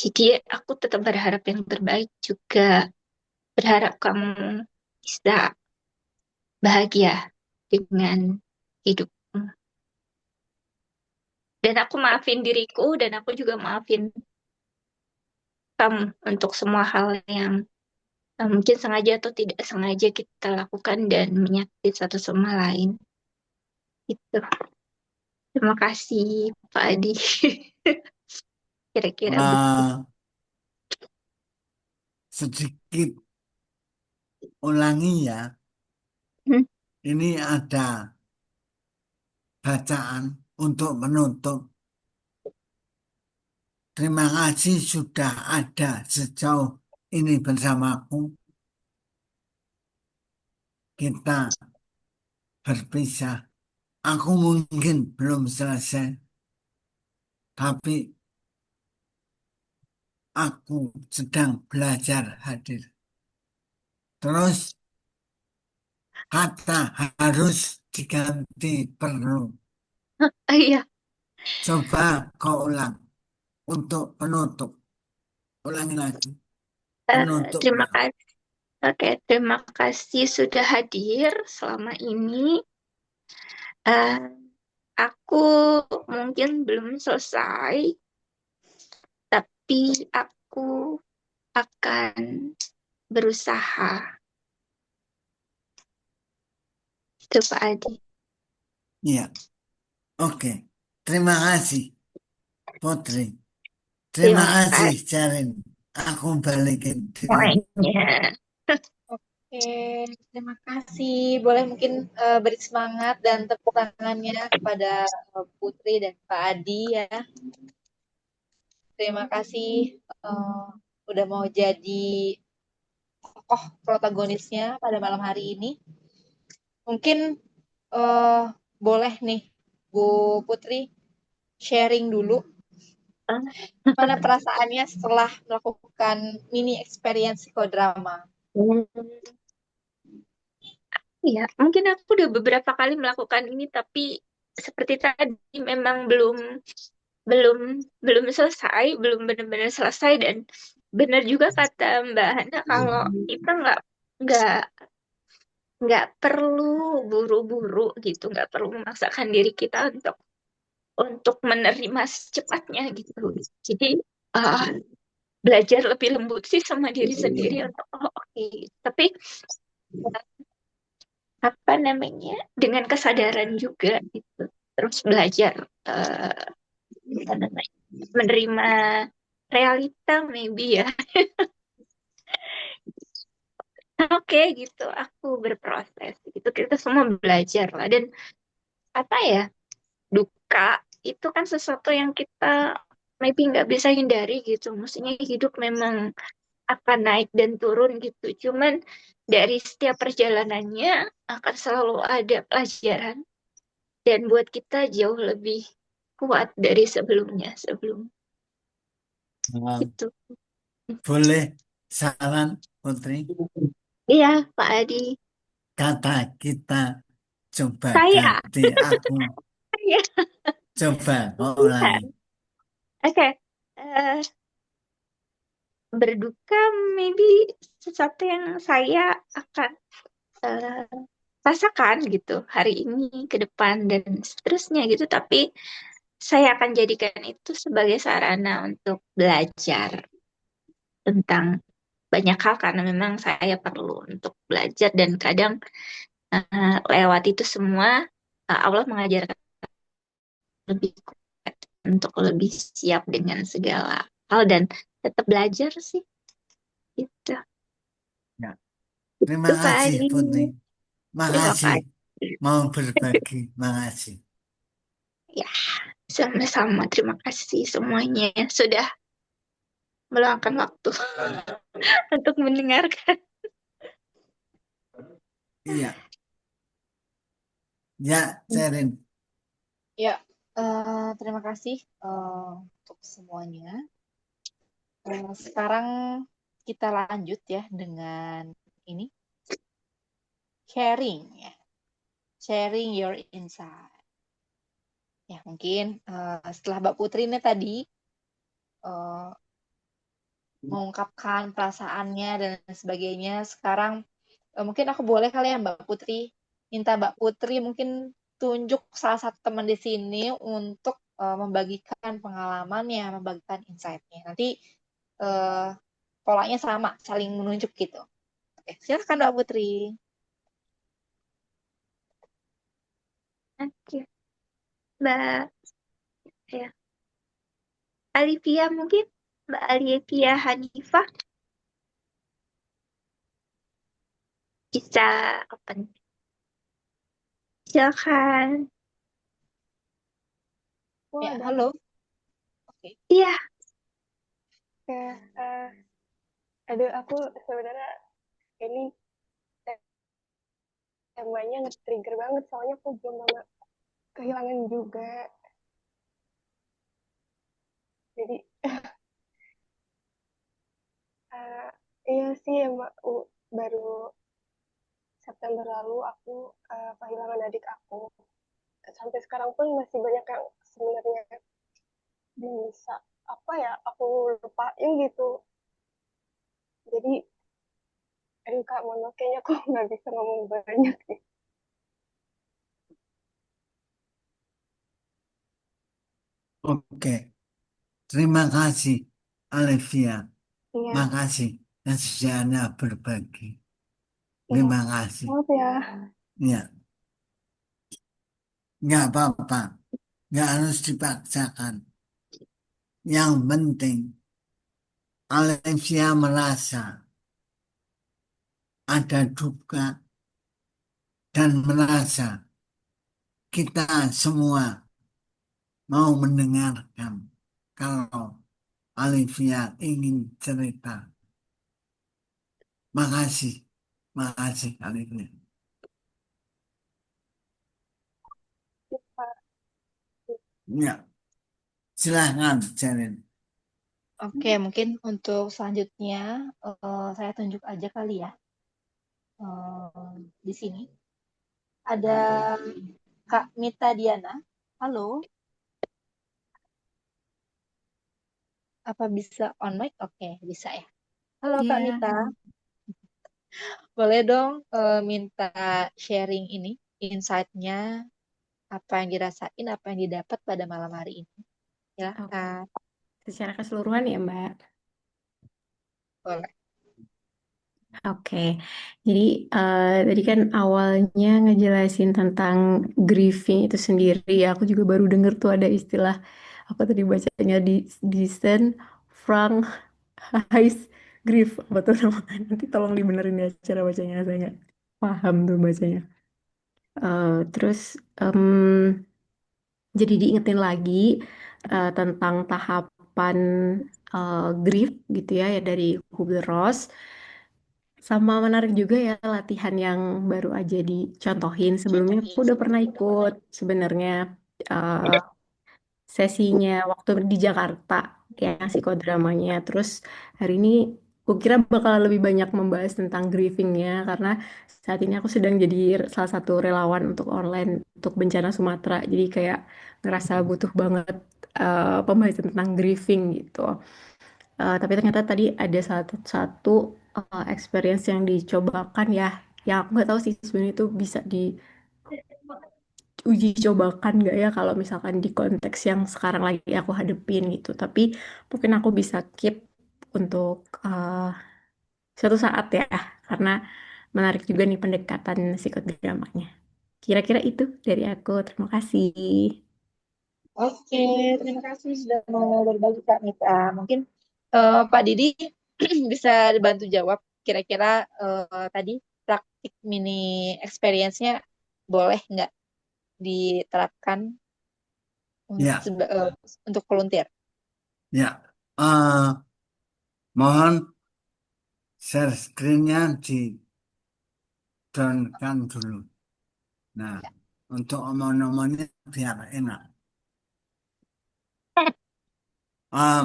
Jadi aku tetap berharap yang terbaik juga. Berharap kamu bisa bahagia dengan hidupmu. Dan aku maafin diriku dan aku juga maafin kamu untuk semua hal yang mungkin sengaja atau tidak sengaja kita lakukan dan menyakiti satu sama lain. Itu. Terima kasih, Pak Adi. Kira-kira begitu. Sedikit ulangi ya. Hmm. Ini ada bacaan untuk menutup. Terima kasih sudah ada sejauh ini bersamaku. Kita berpisah. Aku mungkin belum selesai, tapi aku sedang belajar hadir. Terus kata harus diganti perlu. Iya, Coba kau ulang untuk penutup. Ulangi lagi. terima Penutupnya. kasih. Oke, terima kasih sudah hadir selama ini. Eh, aku mungkin belum selesai, tapi aku akan berusaha. Itu Pak Adi. Iya. Oke. Terima kasih, Putri. Terima Terima kasih, kasih Jarin. Aku balikin diri. semuanya. Oke, terima kasih. Boleh mungkin beri semangat dan tepuk tangannya kepada Putri dan Pak Adi ya. Terima kasih udah mau jadi tokoh protagonisnya pada malam hari ini. Mungkin eh, boleh nih Bu Putri sharing dulu mana perasaannya setelah melakukan mini experience psikodrama. Ya, mungkin aku udah beberapa kali melakukan ini, tapi seperti tadi memang belum belum selesai, belum benar-benar selesai dan benar juga kata Mbak Hana kalau kita nggak nggak perlu buru-buru gitu, nggak perlu memaksakan diri kita untuk menerima secepatnya gitu. Jadi ah, belajar lebih lembut sih sama diri sendiri untuk oh oke. Tapi apa namanya dengan kesadaran juga gitu terus belajar eh, apa namanya menerima realita maybe ya. Oke gitu aku berproses gitu kita semua belajar lah dan apa ya duka itu kan sesuatu yang kita maybe nggak bisa hindari gitu maksudnya hidup memang akan naik dan turun gitu cuman dari setiap perjalanannya akan selalu ada pelajaran dan buat kita jauh lebih kuat dari sebelum Nah, itu. boleh saran, Putri? Iya, Pak Adi. Kata kita coba Saya, ganti aku. saya. Coba kau ulangi. Oke. Eh, Berduka maybe sesuatu yang saya akan eh, rasakan gitu hari ini ke depan dan seterusnya gitu. Tapi saya akan jadikan itu sebagai sarana untuk belajar tentang banyak hal karena memang saya perlu untuk belajar dan kadang Lewat itu semua, Allah mengajarkan lebih kuat untuk lebih siap dengan segala hal dan tetap belajar sih. Gitu. Ya. Itu Terima Kak kasih Adi. Putri. Terima Makasih kasih. mau berbagi. Makasih. Ya, sama-sama. Terima kasih semuanya sudah meluangkan waktu untuk mendengarkan. Iya. Ya, Sherin. Ya, terima kasih untuk semuanya. Sekarang kita lanjut ya dengan ini sharing ya, sharing your insight. Ya mungkin setelah Mbak Putri ini tadi eh, mengungkapkan perasaannya dan sebagainya, sekarang mungkin aku boleh kali ya Mbak Putri, minta Mbak Putri mungkin tunjuk salah satu teman di sini untuk membagikan pengalamannya, membagikan insight-nya. Nanti eh, polanya sama, saling menunjuk gitu. Oke, silakan Mbak Putri. Oke, Mbak ya. Alivia mungkin? Mbak Alivia Hanifah bisa open. Silakan. Oh, Ya, ada. halo. Oke. Iya, Oke, aduh, aku sebenarnya ini temanya nge-trigger banget, soalnya aku belum lama kehilangan juga. Jadi, eh, iya sih, Mbak, baru September lalu aku kehilangan adik aku. Sampai sekarang pun masih banyak yang sebenarnya bisa apa ya aku lupain gitu. Jadi, aduh Kak, mohon maaf, kayaknya aku nggak bisa ngomong banyak sih. Oke. Terima kasih, Alivia. Iya, Makasih kesediaannya berbagi. iya. Terima kasih. Maaf ya. Ya, nggak apa-apa. Nggak harus dipaksakan. Yang penting, Alivia merasa ada duka dan merasa kita semua mau mendengarkan kalau Alivia ingin cerita. Makasih, makasih Alivia. Pak. Ya, silahkan, Sherin. Oke, mungkin untuk selanjutnya saya tunjuk aja kali ya. Di sini ada Kak Mita Diana. Halo, apa bisa on mic? Oke, bisa ya. Halo Kak Ya, Mita, boleh dong minta sharing ini, insight-nya, apa yang dirasain, apa yang didapat pada malam hari ini. oke. Silahkan, Secara keseluruhan ya, Mbak. boleh. Oke. Jadi tadi kan awalnya ngejelasin tentang grieving itu sendiri. Ya, aku juga baru denger tuh ada istilah apa tadi bacanya di Disen Frank Hayes grief apa tuh namanya. Nanti tolong dibenerin ya cara bacanya, saya nggak paham tuh bacanya. Terus jadi diingetin lagi tentang tahapan grief gitu ya, ya dari Kubler-Ross. Sama menarik juga ya latihan yang baru aja dicontohin. Sebelumnya aku udah pernah ikut sebenarnya eh, sesinya waktu di Jakarta yang psikodramanya. Terus hari ini aku kira bakal lebih banyak membahas tentang grievingnya karena saat ini aku sedang jadi salah satu relawan untuk online untuk bencana Sumatera. Jadi kayak ngerasa butuh banget pembahasan tentang grieving gitu. Tapi ternyata tadi ada satu experience yang dicobakan ya. Ya aku nggak tahu sih sebenarnya itu bisa diuji cobakan nggak ya kalau misalkan di konteks yang sekarang lagi aku hadepin gitu. Tapi mungkin aku bisa keep untuk suatu saat ya. Karena menarik juga nih pendekatan psikodramanya. Kira-kira itu dari aku. Terima kasih. Oke, terima kasih sudah mau berbagi Kak Mita. Mungkin Pak Didi bisa dibantu jawab kira-kira tadi praktik mini experience-nya boleh nggak diterapkan Ya, untuk volunteer? ya. Eh, mohon share screen-nya di-downkan dulu. Nah, untuk omong-omongnya biar enak.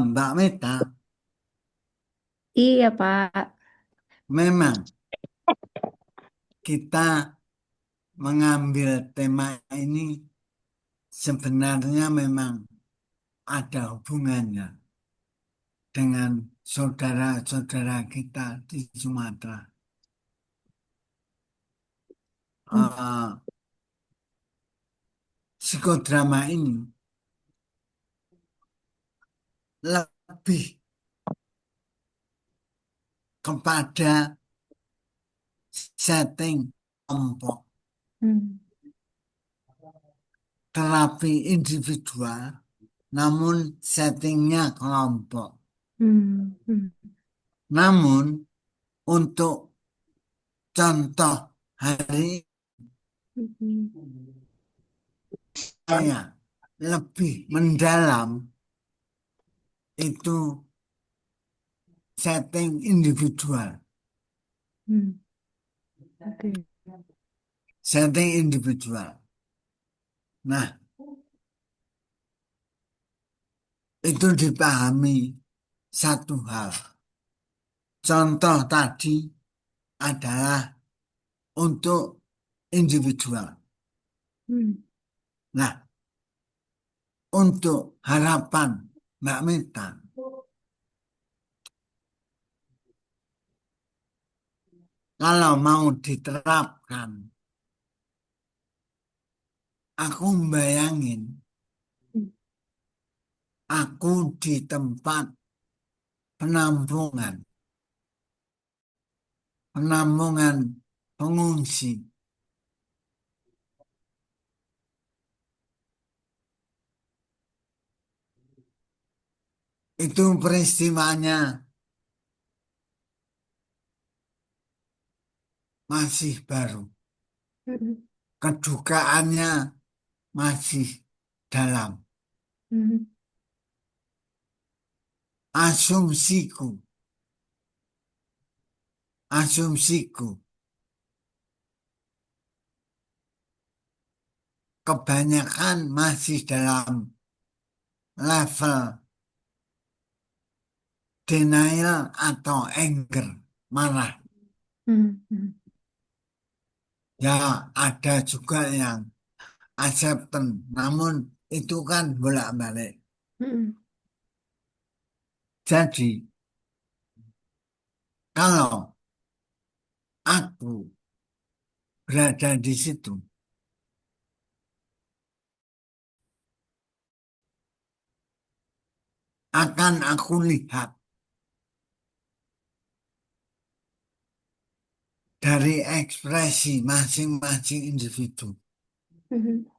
Mbak Mita, Iya, Pak. memang kita mengambil tema ini sebenarnya memang ada hubungannya dengan saudara-saudara kita di Sumatera. Hmm. Psikodrama ini lebih kepada setting kelompok, Hmm. terapi individual, namun settingnya kelompok. Hmm. Hmm. Namun untuk contoh hari Hmm. saya lebih mendalam itu setting individual. Hmm. Oke. Setting individual. Nah, itu dipahami satu hal. Contoh tadi adalah untuk individual. Hmm. Nah, untuk harapan Mbak Mita, kalau mau diterapkan, aku bayangin Hmm. aku di tempat penampungan, penampungan pengungsi. Itu peristiwanya masih baru. Hmm. Kedukaannya masih dalam. Hmm. Asumsiku, asumsiku, kebanyakan masih dalam level denial atau anger, marah. Hmm. Hmm. Ya, ada juga yang acceptance, namun itu kan bolak-balik. Hmm. Jadi, kalau aku berada di situ, akan aku lihat dari ekspresi masing-masing individu. Hmm.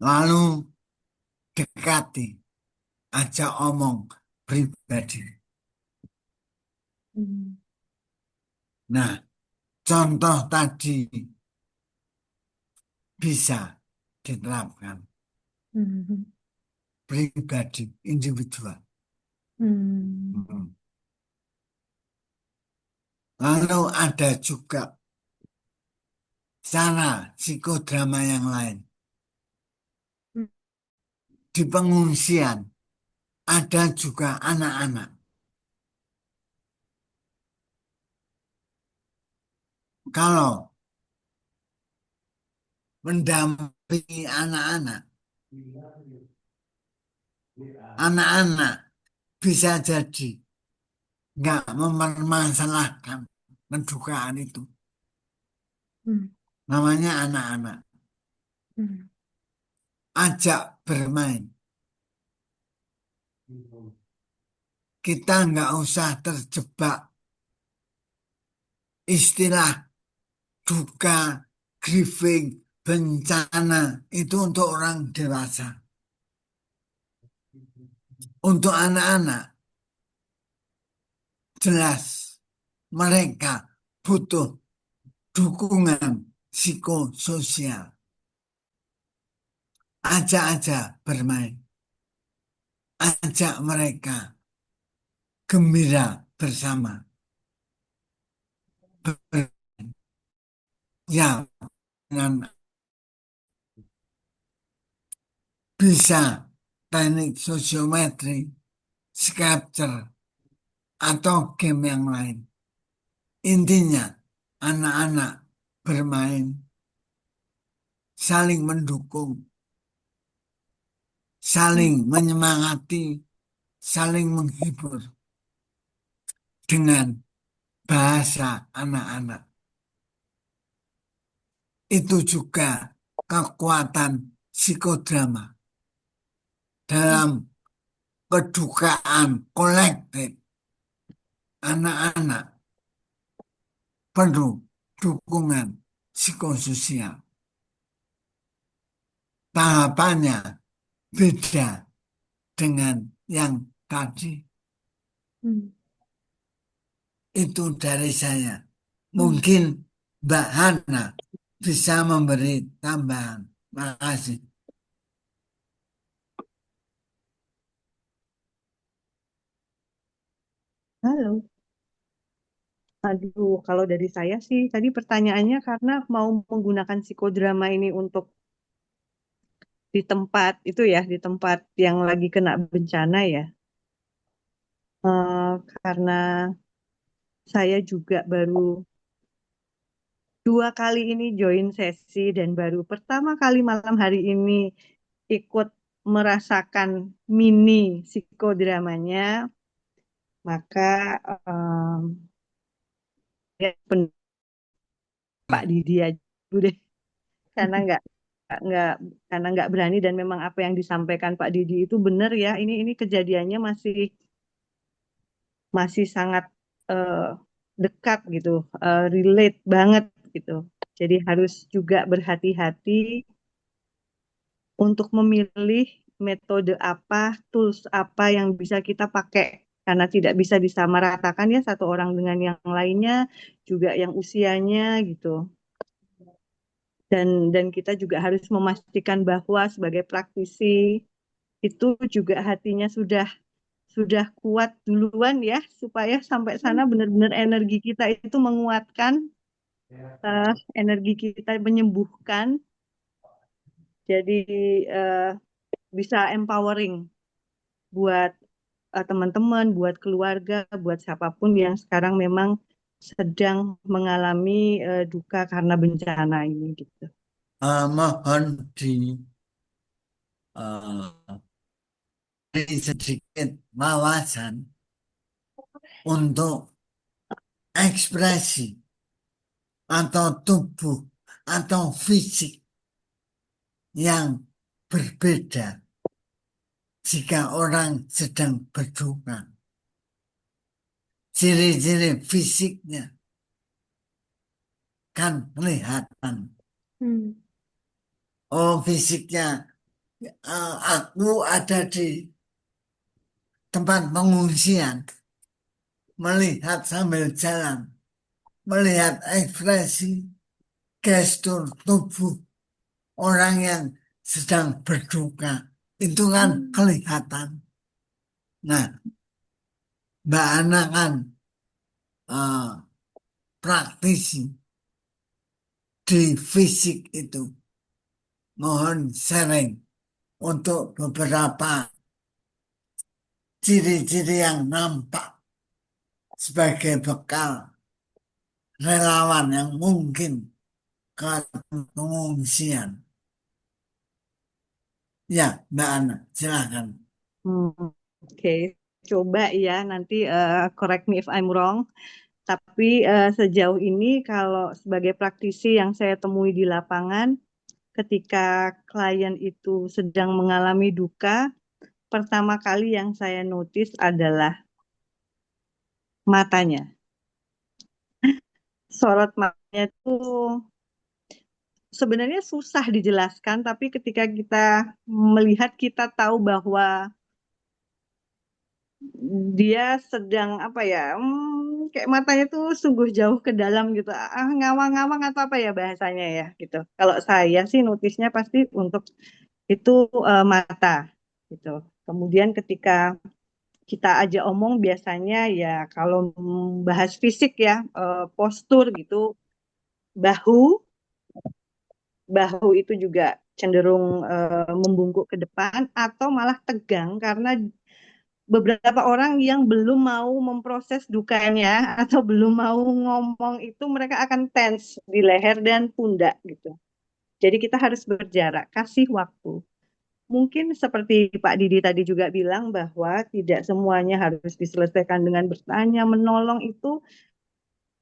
Lalu dekati, ajak omong pribadi. Hmm. Nah, contoh tadi bisa diterapkan Hmm. pribadi, individual. Hmm. Hmm. Lalu ada juga cara psikodrama yang lain. Hmm. Di pengungsian ada juga anak-anak. Kalau mendampingi anak-anak, anak-anak bisa jadi nggak mempermasalahkan kedukaan itu. Hmm. Namanya anak-anak. Hmm. Ajak bermain. Kita nggak usah terjebak istilah duka, grieving, bencana itu untuk orang dewasa. Untuk anak-anak, jelas mereka butuh dukungan psikososial. Ajak aja bermain. Ajak mereka gembira bersama. Ya, dengan bisa teknik sosiometri, sculpture, atau game yang lain. Intinya, anak-anak bermain, saling mendukung, saling menyemangati, saling menghibur dengan bahasa anak-anak. Itu juga kekuatan psikodrama dalam kedukaan kolektif. Anak-anak perlu dukungan psikososial. Tahapannya beda dengan yang tadi. Itu dari saya. Mungkin Mbak Hana bisa memberi tambahan. Makasih. Halo. Aduh, kalau dari saya sih tadi pertanyaannya karena mau menggunakan psikodrama ini untuk di tempat itu ya, di tempat yang lagi kena bencana ya. Karena saya juga baru 2 kali ini join sesi dan baru pertama kali malam hari ini ikut merasakan mini psikodramanya, maka ya Pak Didi aja dulu deh, karena nggak karena nggak berani dan memang apa yang disampaikan Pak Didi itu benar ya. Ini kejadiannya masih sangat eh, dekat gitu, relate banget gitu. Jadi harus juga berhati-hati untuk memilih metode apa, tools apa yang bisa kita pakai. Karena tidak bisa disamaratakan ya satu orang dengan yang lainnya, juga yang usianya gitu. Dan kita juga harus memastikan bahwa sebagai praktisi itu juga hatinya sudah kuat duluan ya, supaya sampai sana benar-benar energi kita itu menguatkan, energi kita menyembuhkan, jadi eh, bisa empowering buat teman-teman, buat keluarga, buat siapapun yang sekarang memang sedang mengalami duka karena bencana ini gitu. Mohon beri sedikit wawasan untuk ekspresi atau tubuh atau fisik yang berbeda jika orang sedang berduka. Ciri-ciri fisiknya kan kelihatan. Oh, fisiknya aku ada di tempat pengungsian, melihat sambil jalan, melihat ekspresi gestur tubuh orang yang sedang berduka, itu kan kelihatan. Nah, Mbak Ana kan praktisi di fisik itu. Mohon sharing untuk beberapa ciri-ciri yang nampak sebagai bekal relawan yang mungkin ke pengungsian. Ya, Mbak Ana, silakan. Oke, coba ya nanti correct me if I'm wrong. Tapi sejauh ini kalau sebagai praktisi yang saya temui di lapangan, ketika klien itu sedang mengalami duka, pertama kali yang saya notice adalah matanya. Sorot matanya itu sebenarnya susah dijelaskan, tapi ketika kita melihat, kita tahu bahwa dia sedang apa ya, kayak matanya tuh sungguh jauh ke dalam gitu, ngawang-ngawang atau apa ya bahasanya ya gitu. Kalau saya sih notisnya pasti untuk itu mata gitu. Kemudian ketika kita aja omong biasanya ya kalau bahas fisik ya, postur gitu, bahu bahu itu juga cenderung membungkuk ke depan atau malah tegang karena beberapa orang yang belum mau memproses dukanya atau belum mau ngomong itu mereka akan tense di leher dan pundak gitu. Jadi kita harus berjarak, kasih waktu. Mungkin seperti Pak Didi tadi juga bilang bahwa tidak semuanya harus diselesaikan dengan bertanya, menolong itu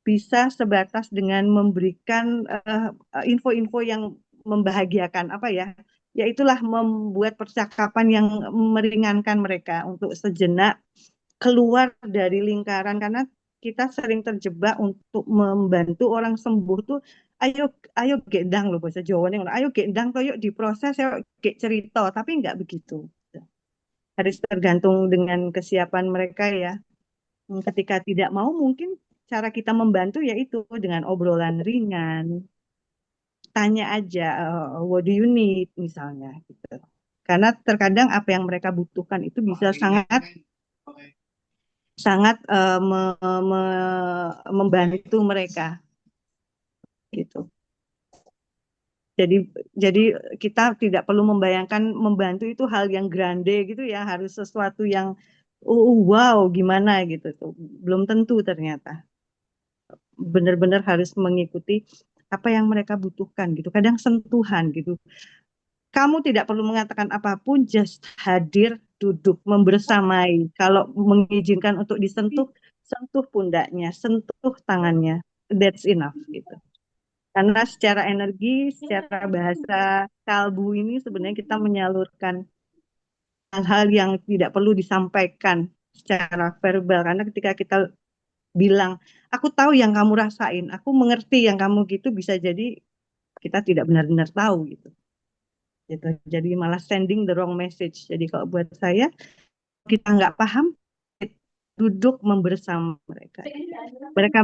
bisa sebatas dengan memberikan info-info yang membahagiakan apa ya, yaitulah membuat percakapan yang meringankan mereka untuk sejenak keluar dari lingkaran karena kita sering terjebak untuk membantu orang sembuh tuh ayo ayo gendang loh bahasa Jawa nih ayo gendang toh yuk diproses yuk gek cerita tapi nggak begitu, harus tergantung dengan kesiapan mereka ya. Ketika tidak mau mungkin cara kita membantu yaitu dengan obrolan ringan, tanya aja what do you need misalnya gitu. Karena terkadang apa yang mereka butuhkan itu bisa sangat sangat membantu mereka gitu. Jadi jadi kita tidak perlu membayangkan membantu itu hal yang grande gitu ya, harus sesuatu yang wow gimana gitu tuh. Belum tentu ternyata. Benar-benar harus mengikuti apa yang mereka butuhkan gitu. Kadang sentuhan gitu. Kamu tidak perlu mengatakan apapun, just hadir, duduk, membersamai. Kalau mengizinkan untuk disentuh, sentuh pundaknya, sentuh tangannya. That's enough gitu. Karena secara energi, secara bahasa kalbu ini sebenarnya kita menyalurkan hal-hal yang tidak perlu disampaikan secara verbal. Karena ketika kita bilang, aku tahu yang kamu rasain, aku mengerti yang kamu gitu, bisa jadi kita tidak benar-benar tahu gitu. Gitu. Jadi malah sending the wrong message. Jadi kalau buat saya, kita nggak paham, duduk membersama mereka. Mereka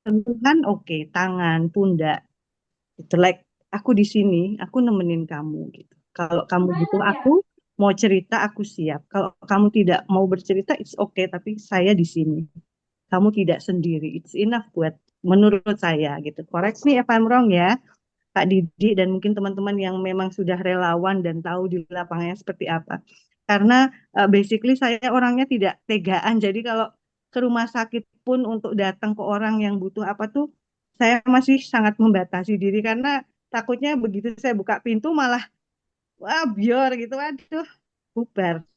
sentuhan, oke, tangan, pundak. Itu like aku di sini, aku nemenin kamu gitu. Kalau kamu butuh aku, mau cerita aku siap. Kalau kamu tidak mau bercerita, it's okay, tapi saya di sini. Kamu tidak sendiri. It's enough buat menurut saya gitu. Correct me if I'm wrong ya, Kak Didi dan mungkin teman-teman yang memang sudah relawan dan tahu di lapangannya seperti apa. Karena basically saya orangnya tidak tegaan. Jadi kalau ke rumah sakit pun untuk datang ke orang yang butuh apa tuh, saya masih sangat membatasi diri karena takutnya begitu saya buka pintu malah wah bior gitu, aduh bubar.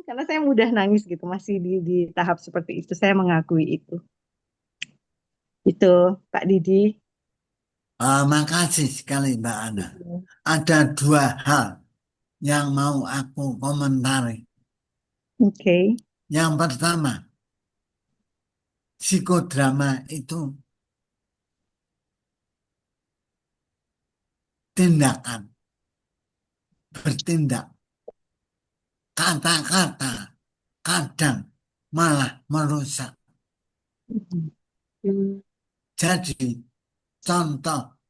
Karena saya mudah nangis gitu, masih di tahap seperti itu. Saya mengakui itu. Itu, Kak Didi. Makasih sekali Mbak Ana. Ada dua hal yang mau aku komentari. Oke. Yang pertama, psikodrama itu tindakan, bertindak. Kata-kata kadang malah merusak. Jadi, contoh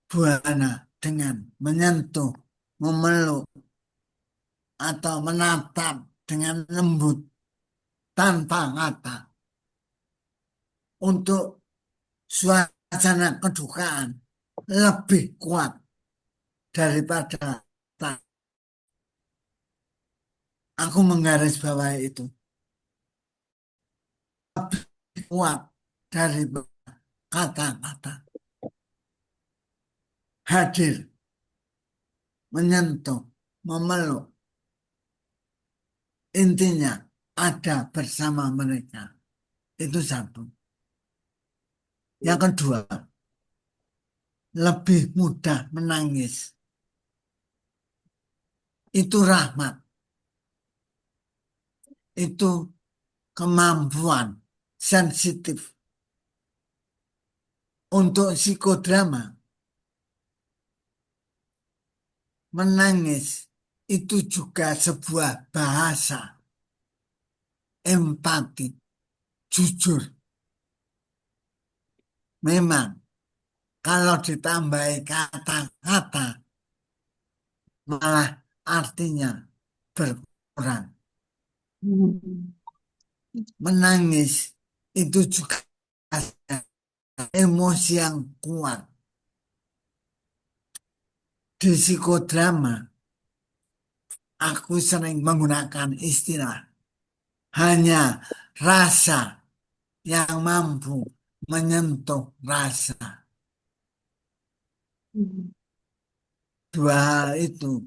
Bu Ana dengan menyentuh, memeluk, atau menatap dengan lembut tanpa kata untuk suasana kedukaan lebih kuat daripada kata. Aku menggarisbawahi itu lebih kuat daripada kata-kata. Hadir, menyentuh, memeluk. Intinya ada bersama mereka. Itu satu. Yang kedua, lebih mudah menangis. Itu rahmat. Itu kemampuan sensitif. Untuk psikodrama, menangis itu juga sebuah bahasa empati, jujur. Memang kalau ditambahi kata-kata malah artinya berkurang. Menangis itu juga emosi yang kuat. Di psikodrama, aku sering menggunakan istilah hanya rasa yang mampu menyentuh rasa. Dua hal itu.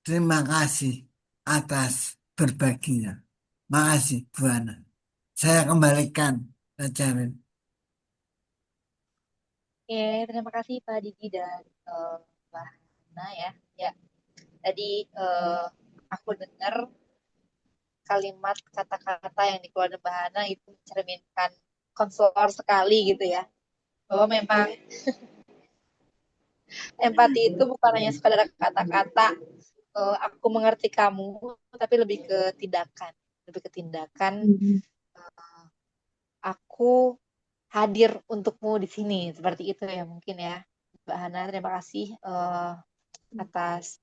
Terima kasih atas berbaginya. Makasih, Bu Ana. Saya kembalikan ke Jarin. Oke, terima kasih Pak Didi dan Mbak Hana ya. Ya, tadi aku dengar kalimat kata-kata yang dikeluarkan Mbak Hana itu mencerminkan konselor sekali gitu ya. Bahwa memang empati itu bukan hanya sekadar kata-kata, aku mengerti kamu, tapi lebih ke tindakan. Lebih ke tindakan, aku hadir untukmu di sini. Seperti itu ya mungkin ya. Mbak Hana, terima kasih atas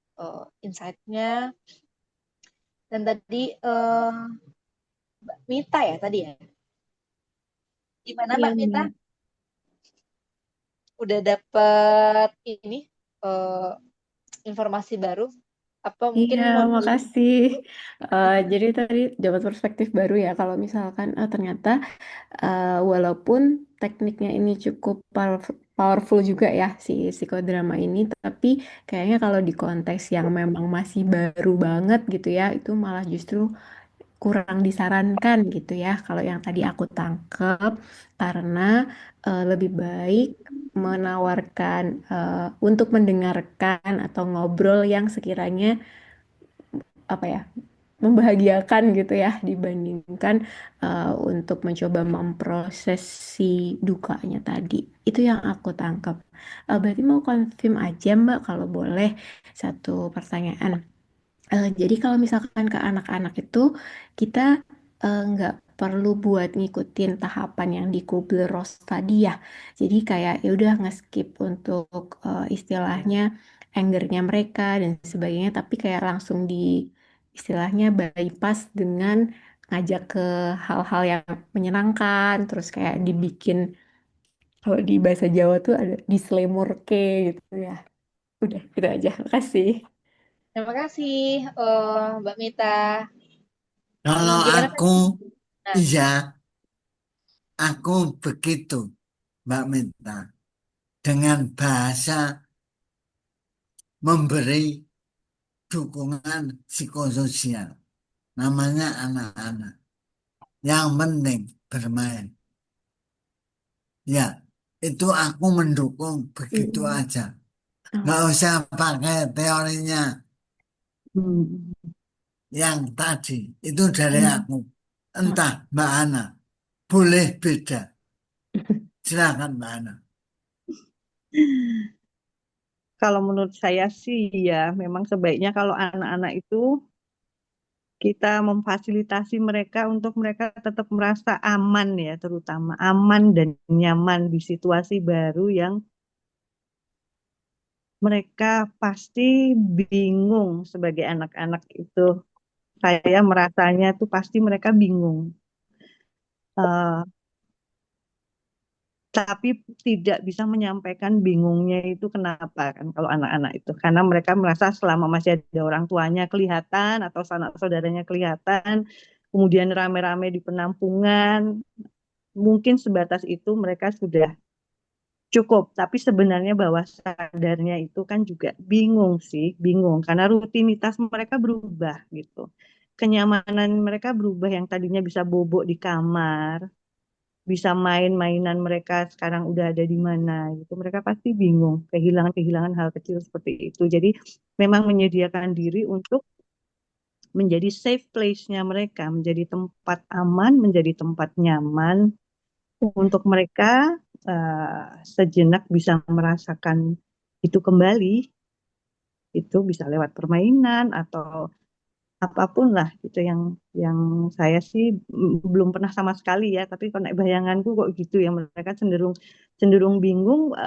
insight-nya. Dan tadi Mbak Mita ya tadi ya. Gimana Iya, Mbak Mita? Mbak. Udah dapet ini informasi baru? Apa mungkin Iya, mau makasih. Jadi tadi dapat perspektif baru ya kalau misalkan ternyata walaupun tekniknya ini cukup powerful juga ya si psikodrama ini, tapi kayaknya kalau di konteks yang memang masih baru banget gitu ya, itu malah justru kurang disarankan gitu ya. Kalau yang tadi aku tangkep, karena lebih baik menawarkan untuk mendengarkan atau ngobrol yang sekiranya apa ya, membahagiakan gitu ya, dibandingkan untuk mencoba memproses si dukanya tadi. Itu yang aku tangkap. Berarti mau confirm aja Mbak kalau boleh satu pertanyaan. Jadi kalau misalkan ke anak-anak itu kita nggak perlu buat ngikutin tahapan yang di Kubler-Ross tadi ya. Jadi kayak ya udah nge-skip untuk istilahnya angernya mereka dan sebagainya, tapi kayak langsung di istilahnya bypass dengan ngajak ke hal-hal yang menyenangkan, terus kayak dibikin kalau di bahasa Jawa tuh ada dislemorke gitu ya. Udah gitu aja. Makasih. Terima kasih Mbak Mita. Kalau Gimana Pak? aku, Nah, iya, aku begitu, Mbak Minta. Dengan bahasa memberi dukungan psikososial. Namanya anak-anak. Yang penting bermain. Ya, itu aku mendukung begitu Hmm. aja. Nggak Oh. usah pakai teorinya Hmm. yang tadi. Itu dari Hmm. aku. Entah Mbak Ana, boleh beda. Silakan Mbak Ana. Kalau menurut saya sih ya, memang sebaiknya kalau anak-anak itu kita memfasilitasi mereka untuk mereka tetap merasa aman ya, terutama aman dan nyaman di situasi baru yang mereka pasti bingung sebagai anak-anak itu. Saya merasanya tuh pasti mereka bingung. Eh, tapi tidak bisa menyampaikan bingungnya itu kenapa kan kalau anak-anak itu. Karena mereka merasa selama masih ada orang tuanya kelihatan atau sanak saudaranya kelihatan, kemudian rame-rame di penampungan, mungkin sebatas itu mereka sudah cukup. Tapi sebenarnya bawah sadarnya itu kan juga bingung sih, bingung karena rutinitas mereka berubah gitu. Kenyamanan mereka berubah yang tadinya bisa bobok di kamar, bisa main-mainan mereka sekarang udah ada di mana gitu. Mereka pasti bingung, kehilangan-kehilangan hal kecil seperti itu. Jadi memang menyediakan diri untuk menjadi safe place-nya mereka, menjadi tempat aman, menjadi tempat nyaman untuk mereka sejenak bisa merasakan itu kembali. Itu bisa lewat permainan atau apapun lah gitu yang saya sih belum pernah sama sekali ya, tapi kalau naik bayanganku kok gitu ya, mereka cenderung cenderung bingung.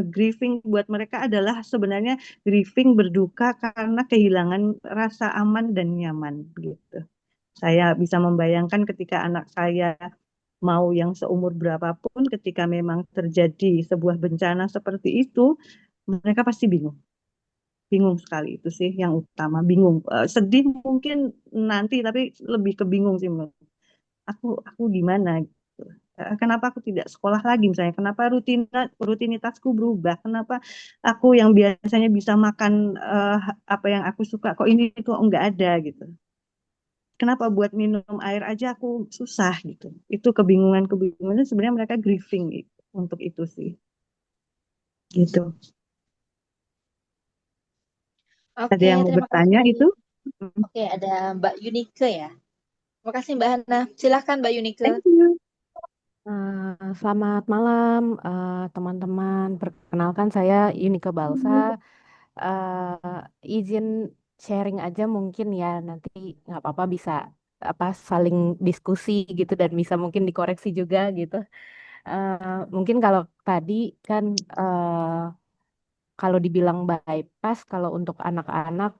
Grieving buat mereka adalah sebenarnya grieving, berduka karena kehilangan rasa aman dan nyaman gitu. Saya bisa membayangkan ketika anak saya mau yang seumur berapapun, ketika memang terjadi sebuah bencana seperti itu, mereka pasti bingung. Bingung sekali, itu sih yang utama, bingung. Sedih mungkin nanti, tapi lebih ke bingung sih menurut. Aku gimana gitu. Kenapa aku tidak sekolah lagi misalnya? Kenapa rutinitasku berubah? Kenapa aku yang biasanya bisa makan apa yang aku suka, kok ini itu enggak ada gitu. Kenapa buat minum air aja aku susah gitu. Itu kebingungan-kebingungan sebenarnya mereka grieving gitu, untuk itu sih. Gitu. Ada Oke, yang mau terima bertanya kasih. itu? Oke, ada Mbak Yunike ya. Terima kasih Mbak Hana. Silahkan Mbak Yunike. Thank you. Selamat malam teman-teman. Perkenalkan saya Yunike Balsa. Izin sharing aja mungkin ya, nanti nggak apa-apa bisa apa saling diskusi gitu dan bisa mungkin dikoreksi juga gitu. Mungkin kalau tadi kan kalau dibilang bypass kalau untuk anak-anak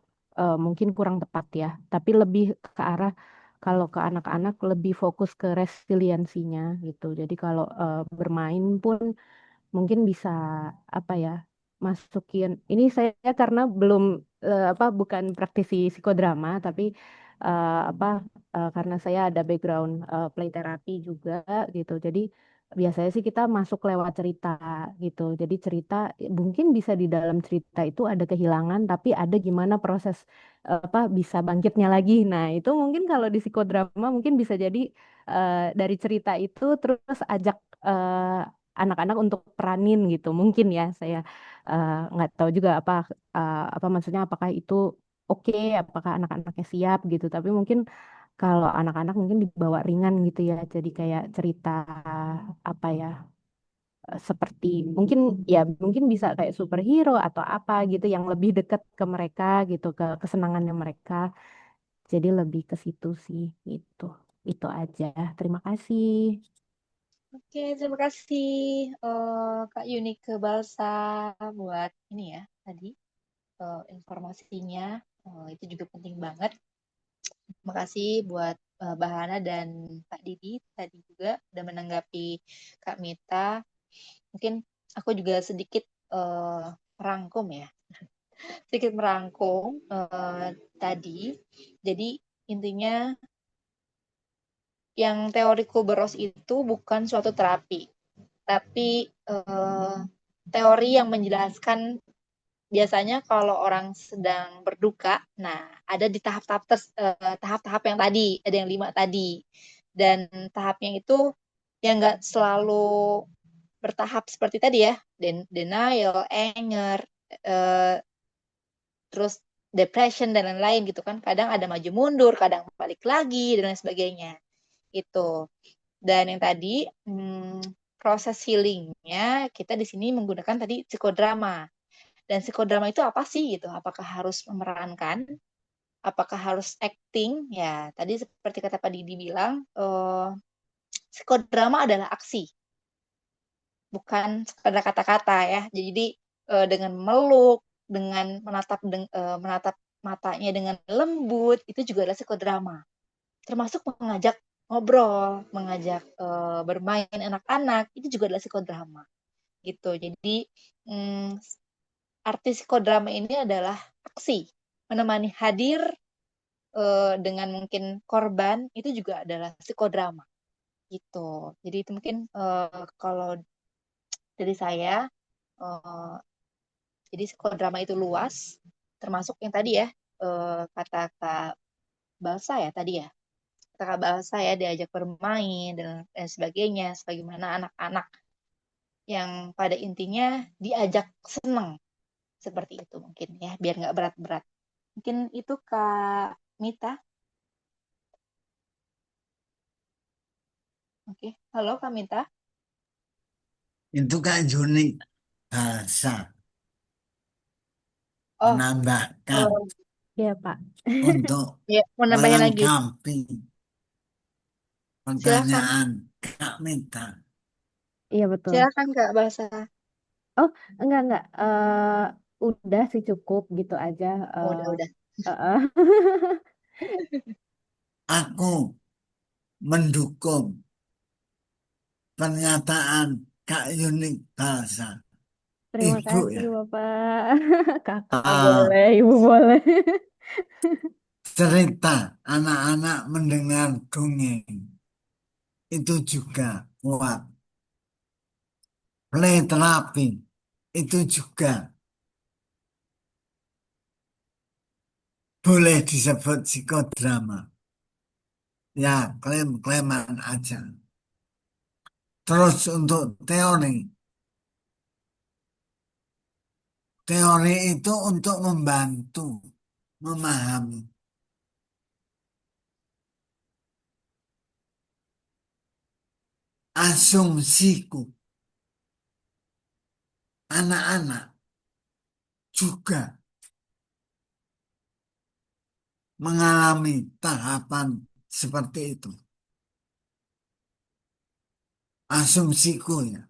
mungkin kurang tepat ya, tapi lebih ke arah kalau ke anak-anak lebih fokus ke resiliensinya gitu. Jadi kalau bermain pun mungkin bisa apa ya, masukin ini saya karena belum apa bukan praktisi psikodrama, tapi apa karena saya ada background play therapy juga gitu. Jadi biasanya sih kita masuk lewat cerita gitu. Jadi cerita mungkin bisa di dalam cerita itu ada kehilangan, tapi ada gimana proses apa bisa bangkitnya lagi. Nah, itu mungkin kalau di psikodrama mungkin bisa jadi dari cerita itu terus ajak anak-anak untuk peranin gitu. Mungkin ya saya nggak tahu juga apa maksudnya, apakah itu oke, apakah anak-anaknya siap gitu. Tapi mungkin kalau anak-anak mungkin dibawa ringan gitu ya. Jadi kayak cerita apa ya, seperti mungkin ya mungkin bisa kayak superhero atau apa gitu yang lebih dekat ke mereka gitu, ke kesenangannya mereka. Jadi lebih ke situ sih gitu. Itu aja. Terima kasih. Oke, terima kasih Kak Yunike Balsa buat ini ya tadi informasinya. Itu juga penting banget. Terima kasih buat Mbak Hana dan Pak Didi tadi juga udah menanggapi Kak Mita. Mungkin aku juga sedikit merangkum ya, sedikit merangkum tadi. Jadi intinya yang teori Kubler-Ross itu bukan suatu terapi, tapi teori yang menjelaskan biasanya kalau orang sedang berduka, nah ada di tahap-tahap yang tadi, ada yang 5 tadi, dan tahapnya itu yang nggak selalu bertahap seperti tadi ya, denial, anger, eh, terus depression dan lain-lain gitu kan. Kadang ada maju mundur, kadang balik lagi dan lain sebagainya. Itu. Dan yang tadi proses healingnya kita di sini menggunakan tadi psikodrama. Dan psikodrama itu apa sih gitu? Apakah harus memerankan? Apakah harus acting? Ya, tadi seperti kata Pak Didi bilang, psikodrama adalah aksi, bukan sekadar kata-kata ya. Jadi dengan meluk, dengan menatap matanya dengan lembut, itu juga adalah psikodrama. Termasuk mengajak ngobrol, mengajak bermain anak-anak, itu juga adalah psikodrama. Gitu. Jadi arti psikodrama ini adalah aksi, menemani hadir dengan mungkin korban, itu juga adalah psikodrama. Gitu. Jadi itu mungkin kalau dari saya, jadi psikodrama itu luas, termasuk yang tadi ya, kata Kak Balsa ya tadi ya, kata Kak Balsa ya, diajak bermain dan sebagainya, sebagaimana anak-anak yang pada intinya diajak senang, seperti itu mungkin ya, biar nggak berat-berat. Mungkin itu Kak Mita. Oke. Halo, Kamita. Itu kan unik bahasa Oh, menambahkan Iya, Pak. untuk ya, mau nambahin lagi. melengkapi Silakan. pertanyaan Kak Mita. Iya, betul. Silakan Kak bahasa. Oh, enggak. Udah sih cukup gitu aja. Oh, udah. Eh. Aku mendukung pernyataan Kak Yunik bahasa. Terima Ibu kasih, ya. Bapak. Kakak Ah, boleh, Ibu boleh. cerita anak-anak mendengar dongeng itu juga kuat. Play terapi itu juga boleh disebut psikodrama. Ya, klaim-klaiman aja. Terus untuk teori itu untuk membantu memahami. Asumsiku, anak-anak juga mengalami tahapan seperti itu. Asumsiku ya.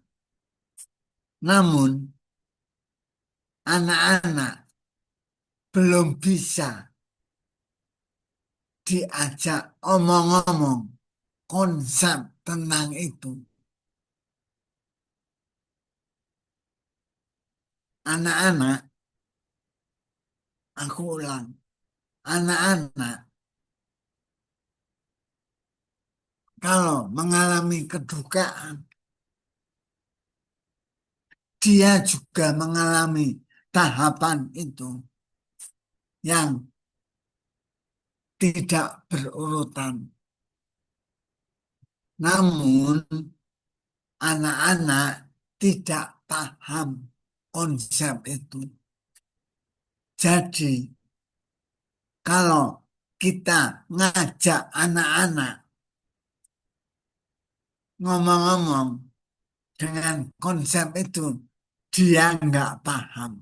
Namun, anak-anak belum bisa diajak omong-omong konsep tentang itu. Anak-anak, aku ulang, anak-anak kalau mengalami kedukaan, dia juga mengalami tahapan itu yang tidak berurutan. Namun, anak-anak tidak paham konsep itu. Jadi, kalau kita ngajak anak-anak ngomong-ngomong dengan konsep itu, dia nggak paham.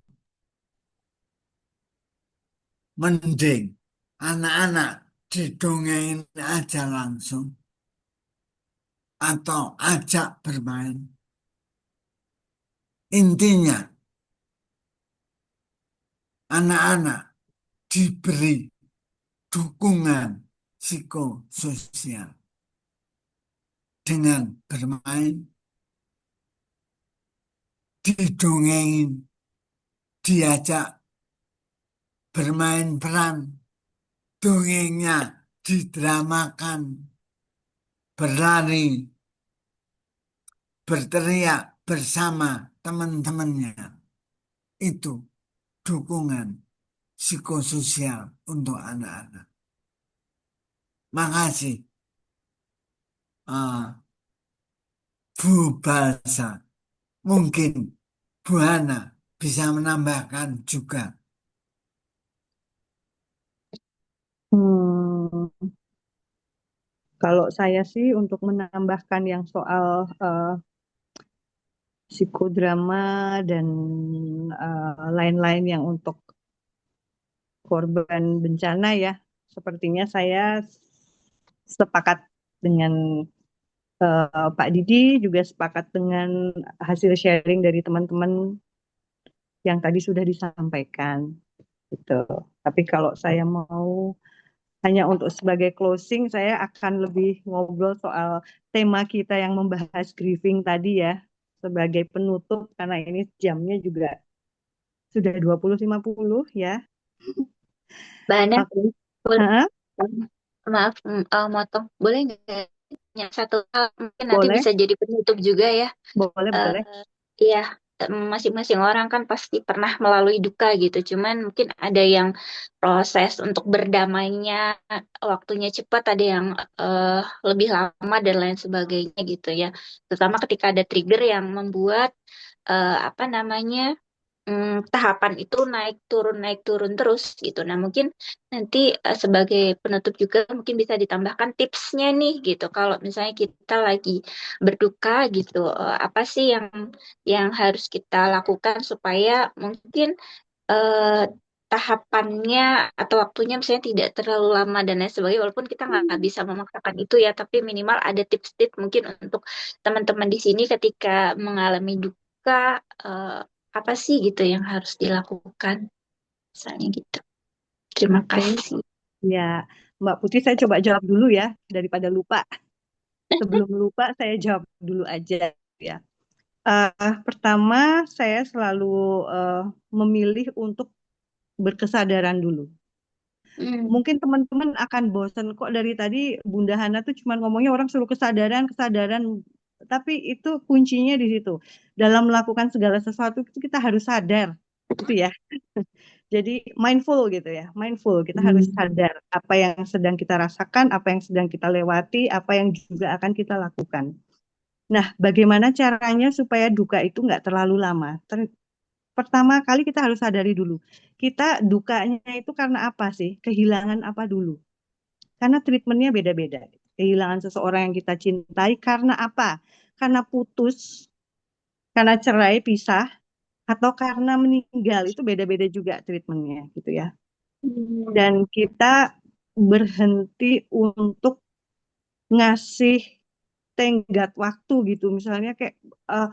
Mending anak-anak didongengin aja langsung atau ajak bermain. Intinya, anak-anak diberi dukungan psikososial dengan bermain, didongengin, diajak bermain peran, dongengnya didramakan, berlari, berteriak bersama teman-temannya. Itu dukungan psikososial untuk anak-anak. Makasih, Bu Balsa. Mungkin Bu Hana bisa menambahkan juga. Hmm, kalau saya sih untuk menambahkan yang soal psikodrama dan lain-lain yang untuk korban bencana ya, sepertinya saya sepakat dengan Pak Didi, juga sepakat dengan hasil sharing dari teman-teman yang tadi sudah disampaikan. Gitu. Tapi kalau saya mau hanya untuk sebagai closing, saya akan lebih ngobrol soal tema kita yang membahas grieving tadi ya, sebagai penutup, karena ini jamnya juga sudah 20.50 ya. Bahannya Oke. boleh, Hah? maaf, motong. Boleh nggak satu hal mungkin nanti Boleh, bisa jadi penutup juga ya. boleh, Eh, boleh. Iya, masing-masing orang kan pasti pernah melalui duka gitu. Cuman mungkin ada yang proses untuk berdamainya waktunya cepat, ada yang eh, lebih lama dan lain sebagainya gitu ya. Terutama ketika ada trigger yang membuat apa namanya tahapan itu naik turun terus gitu. Nah, mungkin nanti sebagai penutup juga mungkin bisa ditambahkan tipsnya nih gitu. Kalau misalnya kita lagi berduka gitu, apa sih yang harus kita lakukan supaya mungkin eh, tahapannya atau waktunya misalnya tidak terlalu lama dan lain sebagainya, walaupun kita nggak bisa memaksakan itu ya, tapi minimal ada tips-tips mungkin untuk teman-teman di sini ketika mengalami duka, eh, apa sih gitu yang harus dilakukan, misalnya gitu. Terima Oke, kasih. ya Mbak Putri saya coba jawab dulu ya daripada lupa. Sebelum lupa saya jawab dulu aja ya. Pertama saya selalu eh, memilih untuk berkesadaran dulu. Hmm. Mungkin teman-teman akan bosan kok dari tadi Bunda Hana tuh cuma ngomongnya orang suruh kesadaran, kesadaran. Tapi itu kuncinya di situ. Dalam melakukan segala sesuatu itu kita harus sadar, gitu ya. Jadi mindful gitu ya, mindful. Kita harus sadar apa yang sedang kita rasakan, apa yang sedang kita lewati, apa yang juga akan kita lakukan. Nah, bagaimana caranya supaya duka itu nggak terlalu lama? Pertama kali kita harus sadari dulu, kita dukanya itu karena apa sih? Kehilangan apa dulu? Karena treatmentnya beda-beda. Kehilangan seseorang yang kita cintai karena apa? Karena putus, karena cerai, pisah, atau karena meninggal. Itu beda-beda juga treatmentnya gitu ya. Dan kita berhenti untuk ngasih tenggat waktu gitu. Misalnya kayak, oh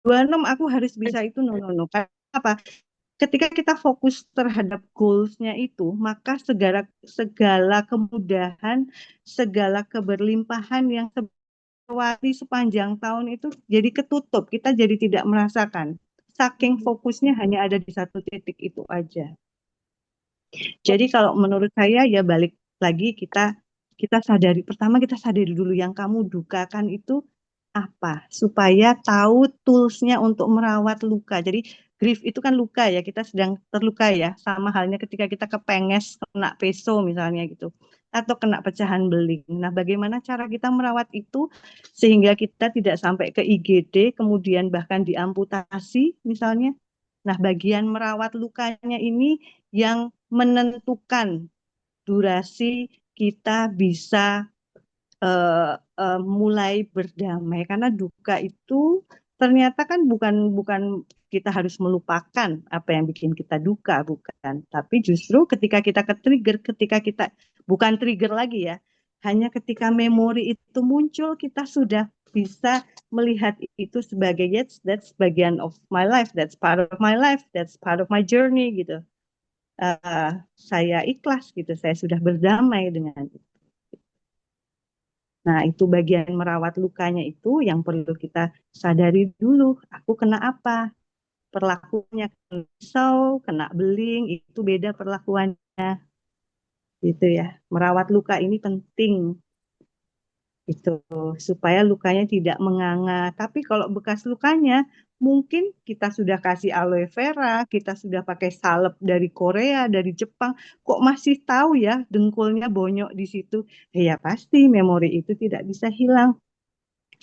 26 aku harus bisa itu, no, no, no. Karena apa? Ketika kita fokus terhadap goals-nya itu, maka segala segala kemudahan, segala keberlimpahan yang terlewati sepanjang tahun itu jadi ketutup. Kita jadi tidak merasakan. Saking fokusnya hanya ada di satu titik itu aja. Jadi kalau menurut saya ya balik lagi kita sadari, pertama kita sadari dulu yang kamu dukakan itu apa supaya tahu toolsnya untuk merawat luka. Jadi grief itu kan luka ya, kita sedang terluka ya, sama halnya ketika kita kepenges kena peso misalnya gitu atau kena pecahan beling. Nah, bagaimana cara kita merawat itu sehingga kita tidak sampai ke IGD kemudian bahkan diamputasi misalnya. Nah, bagian merawat lukanya ini yang menentukan durasi kita bisa mulai berdamai karena duka itu ternyata kan bukan bukan kita harus melupakan apa yang bikin kita duka, bukan, tapi justru ketika kita ke-trigger, ketika kita bukan trigger lagi ya, hanya ketika memori itu muncul kita sudah bisa melihat itu sebagai yes, that's bagian of my life, that's part of my life, that's part of my journey gitu. Saya ikhlas gitu, saya sudah berdamai dengan itu. Nah, itu bagian merawat lukanya itu yang perlu kita sadari dulu. Aku kena apa? Perlakuannya kena pisau, kena beling, itu beda perlakuannya. Gitu ya. Merawat luka ini penting. Itu supaya lukanya tidak menganga. Tapi kalau bekas lukanya, mungkin kita sudah kasih aloe vera, kita sudah pakai salep dari Korea, dari Jepang, kok masih tahu ya dengkulnya bonyok di situ. Ya pasti memori itu tidak bisa hilang.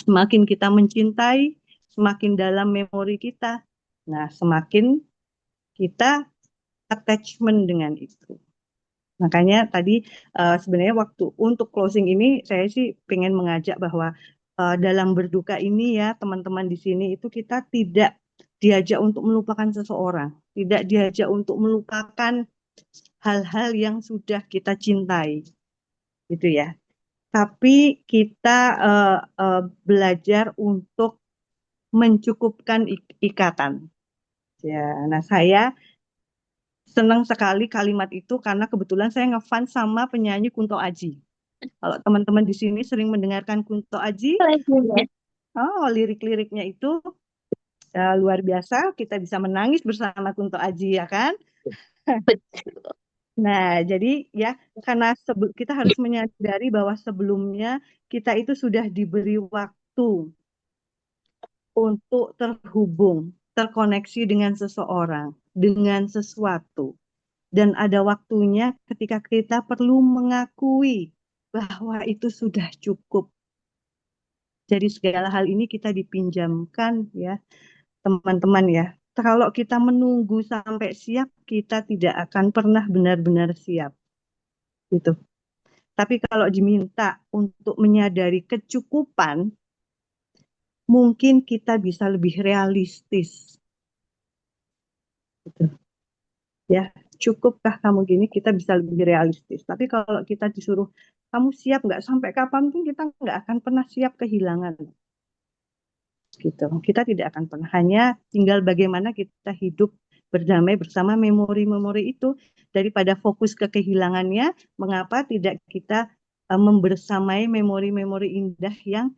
Semakin kita mencintai, semakin dalam memori kita. Nah, semakin kita attachment dengan itu. Makanya tadi sebenarnya waktu untuk closing ini saya sih pengen mengajak bahwa dalam berduka ini ya teman-teman di sini itu kita tidak diajak untuk melupakan seseorang, tidak diajak untuk melupakan hal-hal yang sudah kita cintai, gitu ya. Tapi kita belajar untuk mencukupkan ikatan. Ya, nah saya senang sekali kalimat itu karena kebetulan saya ngefans sama penyanyi Kunto Aji. Kalau teman-teman di sini sering mendengarkan Kunto Aji, oh lirik-liriknya itu luar biasa. Kita bisa menangis bersama Kunto Aji ya kan? Betul. Nah, jadi ya karena kita harus menyadari bahwa sebelumnya kita itu sudah diberi waktu untuk terhubung, terkoneksi dengan seseorang, dengan sesuatu. Dan ada waktunya ketika kita perlu mengakui bahwa itu sudah cukup. Jadi segala hal ini kita dipinjamkan ya teman-teman ya. Kalau kita menunggu sampai siap, kita tidak akan pernah benar-benar siap. Gitu. Tapi kalau diminta untuk menyadari kecukupan, mungkin kita bisa lebih realistis. Gitu. Ya, cukupkah kamu gini? Kita bisa lebih realistis. Tapi kalau kita disuruh, kamu siap nggak sampai kapanpun, kita nggak akan pernah siap kehilangan. Gitu. Kita tidak akan pernah, hanya tinggal bagaimana kita hidup berdamai bersama memori-memori itu, daripada fokus ke kehilangannya. Mengapa tidak kita membersamai memori-memori indah yang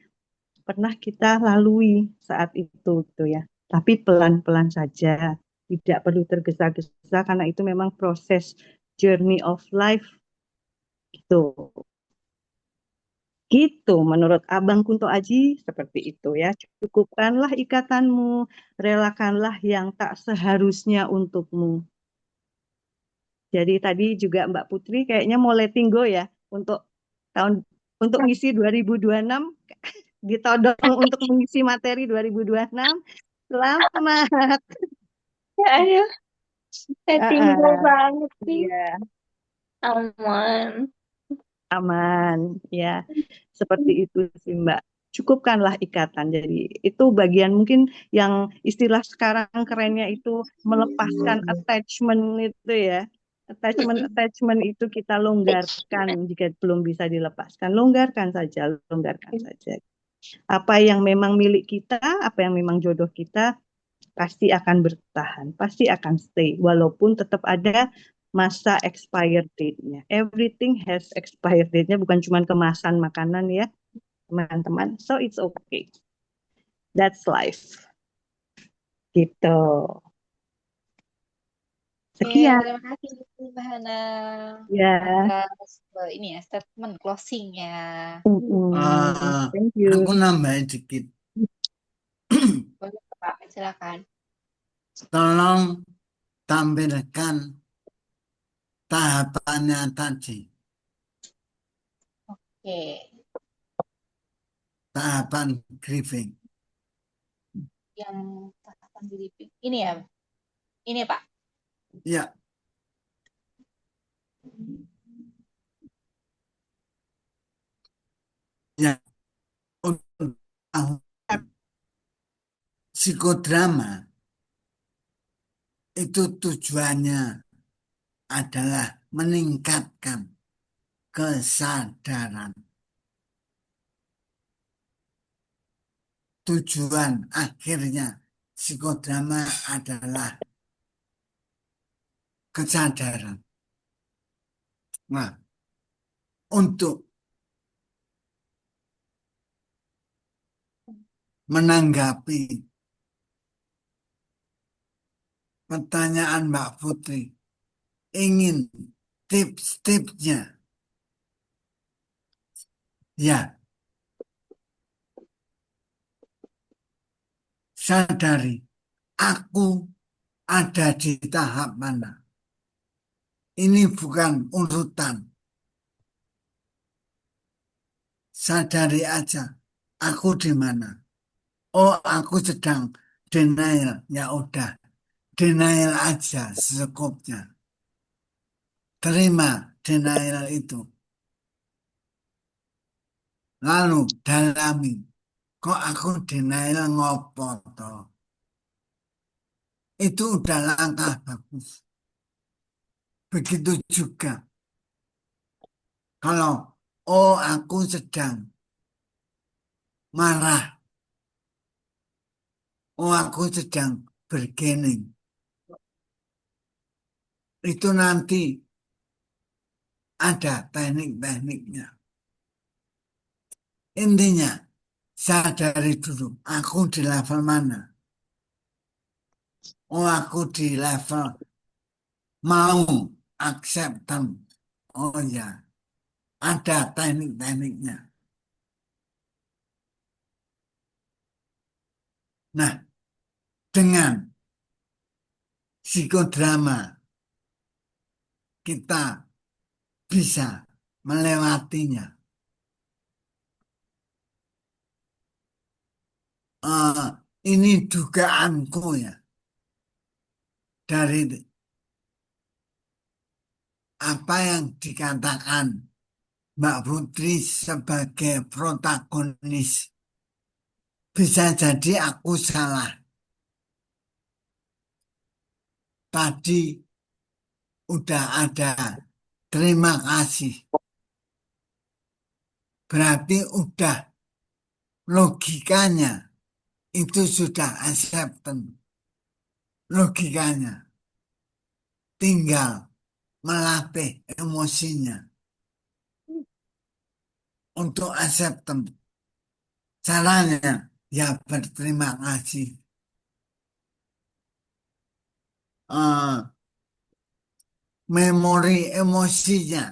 pernah kita lalui saat itu gitu ya. Tapi pelan-pelan saja, tidak perlu tergesa-gesa karena itu memang proses journey of life gitu. Gitu, menurut Abang Kunto Aji seperti itu ya. Cukupkanlah ikatanmu, relakanlah yang tak seharusnya untukmu. Jadi tadi juga Mbak Putri kayaknya mau letting go ya untuk tahun untuk ngisi 2026, ditodong untuk mengisi materi 2026. Selamat. Ya, ayo. Saya tinggal banget sih. Iya, Aman. aman ya. Seperti itu sih Mbak. Cukupkanlah ikatan. Jadi itu bagian mungkin yang istilah sekarang kerennya itu melepaskan attachment itu ya. Attachment itu kita longgarkan jika belum bisa dilepaskan. Longgarkan saja, longgarkan saja. Apa yang memang milik kita, apa yang memang jodoh kita, pasti akan bertahan, pasti akan stay. Walaupun tetap ada masa expired date-nya. Everything has expired date-nya, bukan cuma kemasan makanan ya, teman-teman. So it's okay. That's life. Gitu. Iya, Sekian. terima kasih Mbak Hana Ya. atas ini ya statement closing-nya. Thank you. Aku nambahin dikit. Boleh Pak, silakan. Tolong tampilkan tahapannya tadi. Oke, Tahapan grieving. yang tahapan grieving. Ini ya, ini Pak. Ya. Ya. Untuk psikodrama itu tujuannya adalah meningkatkan kesadaran. Tujuan akhirnya psikodrama adalah kesadaran. Nah, untuk menanggapi pertanyaan Mbak Putri, ingin tips-tipsnya. Ya, sadari aku ada di tahap mana. Ini bukan urutan. Sadari aja, aku di mana. Oh, aku sedang denial. Ya udah, denial aja secukupnya. Terima denial itu. Lalu dalami, kok aku denial ngopo toh? Itu udah langkah bagus. Begitu juga kalau oh aku sedang marah, oh aku sedang bergening. Itu nanti ada teknik-tekniknya. Intinya sadari dulu aku di level mana. Oh aku di level mau acceptance. Oh ya, ada teknik-tekniknya. Nah, dengan psikodrama kita bisa melewatinya. Ini dugaanku ya, dari apa yang dikatakan Mbak Putri sebagai protagonis. Bisa jadi aku salah. Tadi udah ada terima kasih. Berarti udah logikanya itu sudah acceptance. Logikanya tinggal melatih emosinya untuk acceptance. Caranya ya berterima kasih. Eh, memori emosinya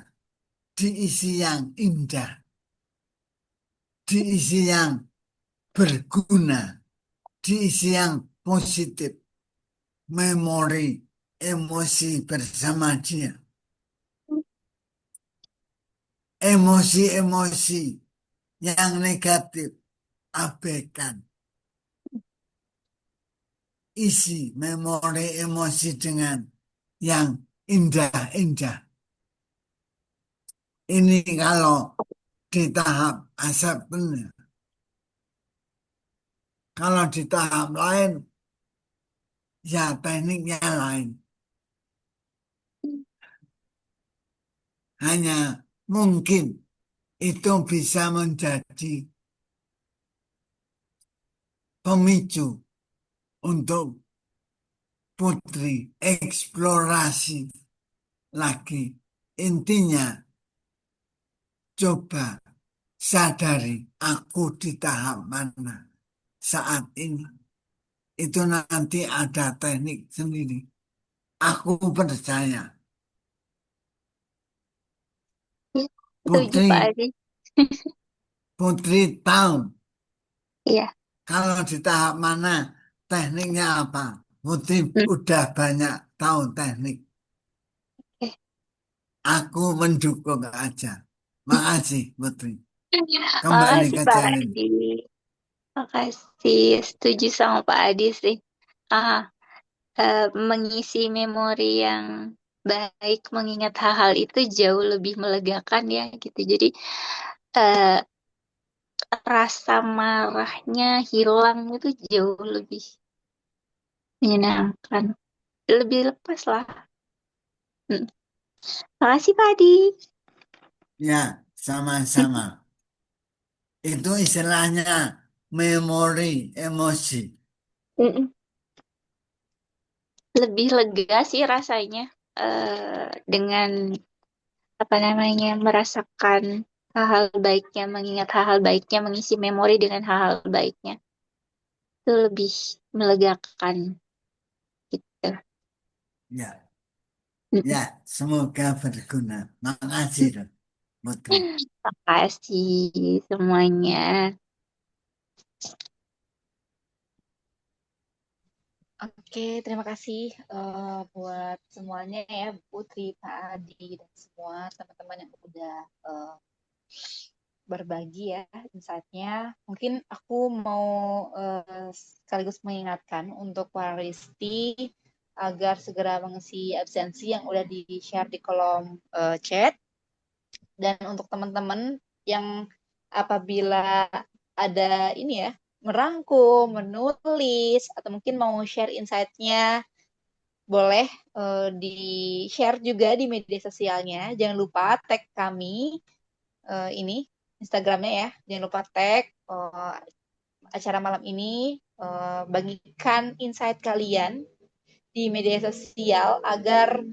diisi yang indah, diisi yang berguna, diisi yang positif. Memori emosi bersama dia. Emosi-emosi yang negatif abaikan. Isi memori emosi dengan yang indah-indah. Ini kalau di tahap acceptance. Kalau di tahap lain, ya tekniknya lain. Hanya mungkin itu bisa menjadi pemicu untuk Putri eksplorasi lagi. Intinya, coba sadari aku di tahap mana saat ini. Itu nanti ada teknik sendiri. Aku percaya. Setuju Pak Putri, Adi. Putri tahu Iya. kalau di tahap mana tekniknya apa. Putri udah banyak tahu teknik. Oke. Aku mendukung aja. Makasih Putri. Kembali Makasih ke Pak challenge. Adi. Makasih. Setuju sama Pak Adi sih. Ah, mengisi memori yang baik, mengingat hal-hal itu jauh lebih melegakan ya gitu. Jadi eh, rasa marahnya hilang itu jauh lebih menyenangkan, lebih lepas lah. Hmm. Makasih Pak Adi. Ya, sama-sama. Itu istilahnya memori emosi. Mm-mm. Lebih lega sih rasanya dengan apa namanya merasakan hal-hal baiknya, mengingat hal-hal baiknya, mengisi memori dengan hal-hal baiknya itu lebih melegakan gitu. Ya, Mm-mm. ya, semoga berguna. Makasih, Putri. Makasih semuanya. Oke, terima kasih buat semuanya ya, Putri, Pak Adi, dan semua teman-teman yang udah berbagi ya insight-nya. Mungkin aku mau sekaligus mengingatkan untuk para Risti agar segera mengisi absensi yang udah di-share di kolom chat. Dan untuk teman-teman yang apabila ada ini ya, merangkum, menulis, atau mungkin mau share insight-nya, boleh di-share juga di media sosialnya. Jangan lupa tag kami ini Instagramnya ya. Jangan lupa tag acara malam ini. Bagikan insight kalian di media sosial agar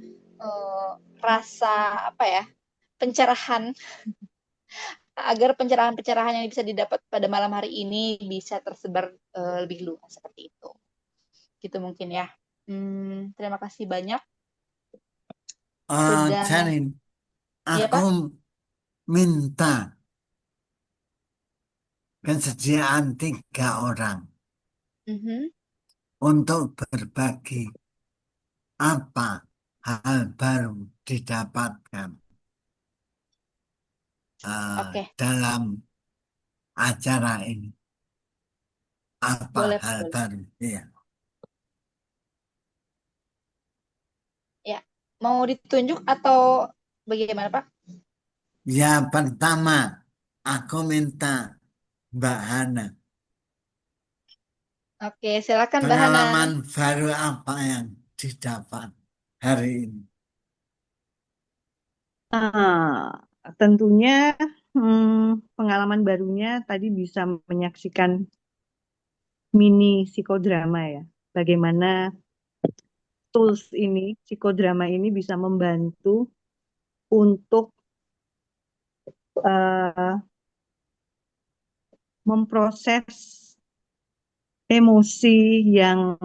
rasa apa ya pencerahan agar pencerahan-pencerahan yang bisa didapat pada malam hari ini bisa tersebar lebih luas seperti itu. Gitu mungkin ya. Terima kasih banyak sudah. Janin, Iya aku Pak. minta kesediaan 3 orang Mhm. untuk berbagi apa hal baru didapatkan Oke. dalam acara ini. apa Boleh, hal boleh. baru? Iya. Ya, mau ditunjuk atau bagaimana, Pak? Ya, pertama, aku minta Mbak Hana, Oke, silakan Mbak Hana. pengalaman baru apa yang didapat hari ini? Tentunya pengalaman barunya tadi bisa menyaksikan mini psikodrama ya. Bagaimana tools ini, psikodrama ini bisa membantu untuk eh, memproses emosi yang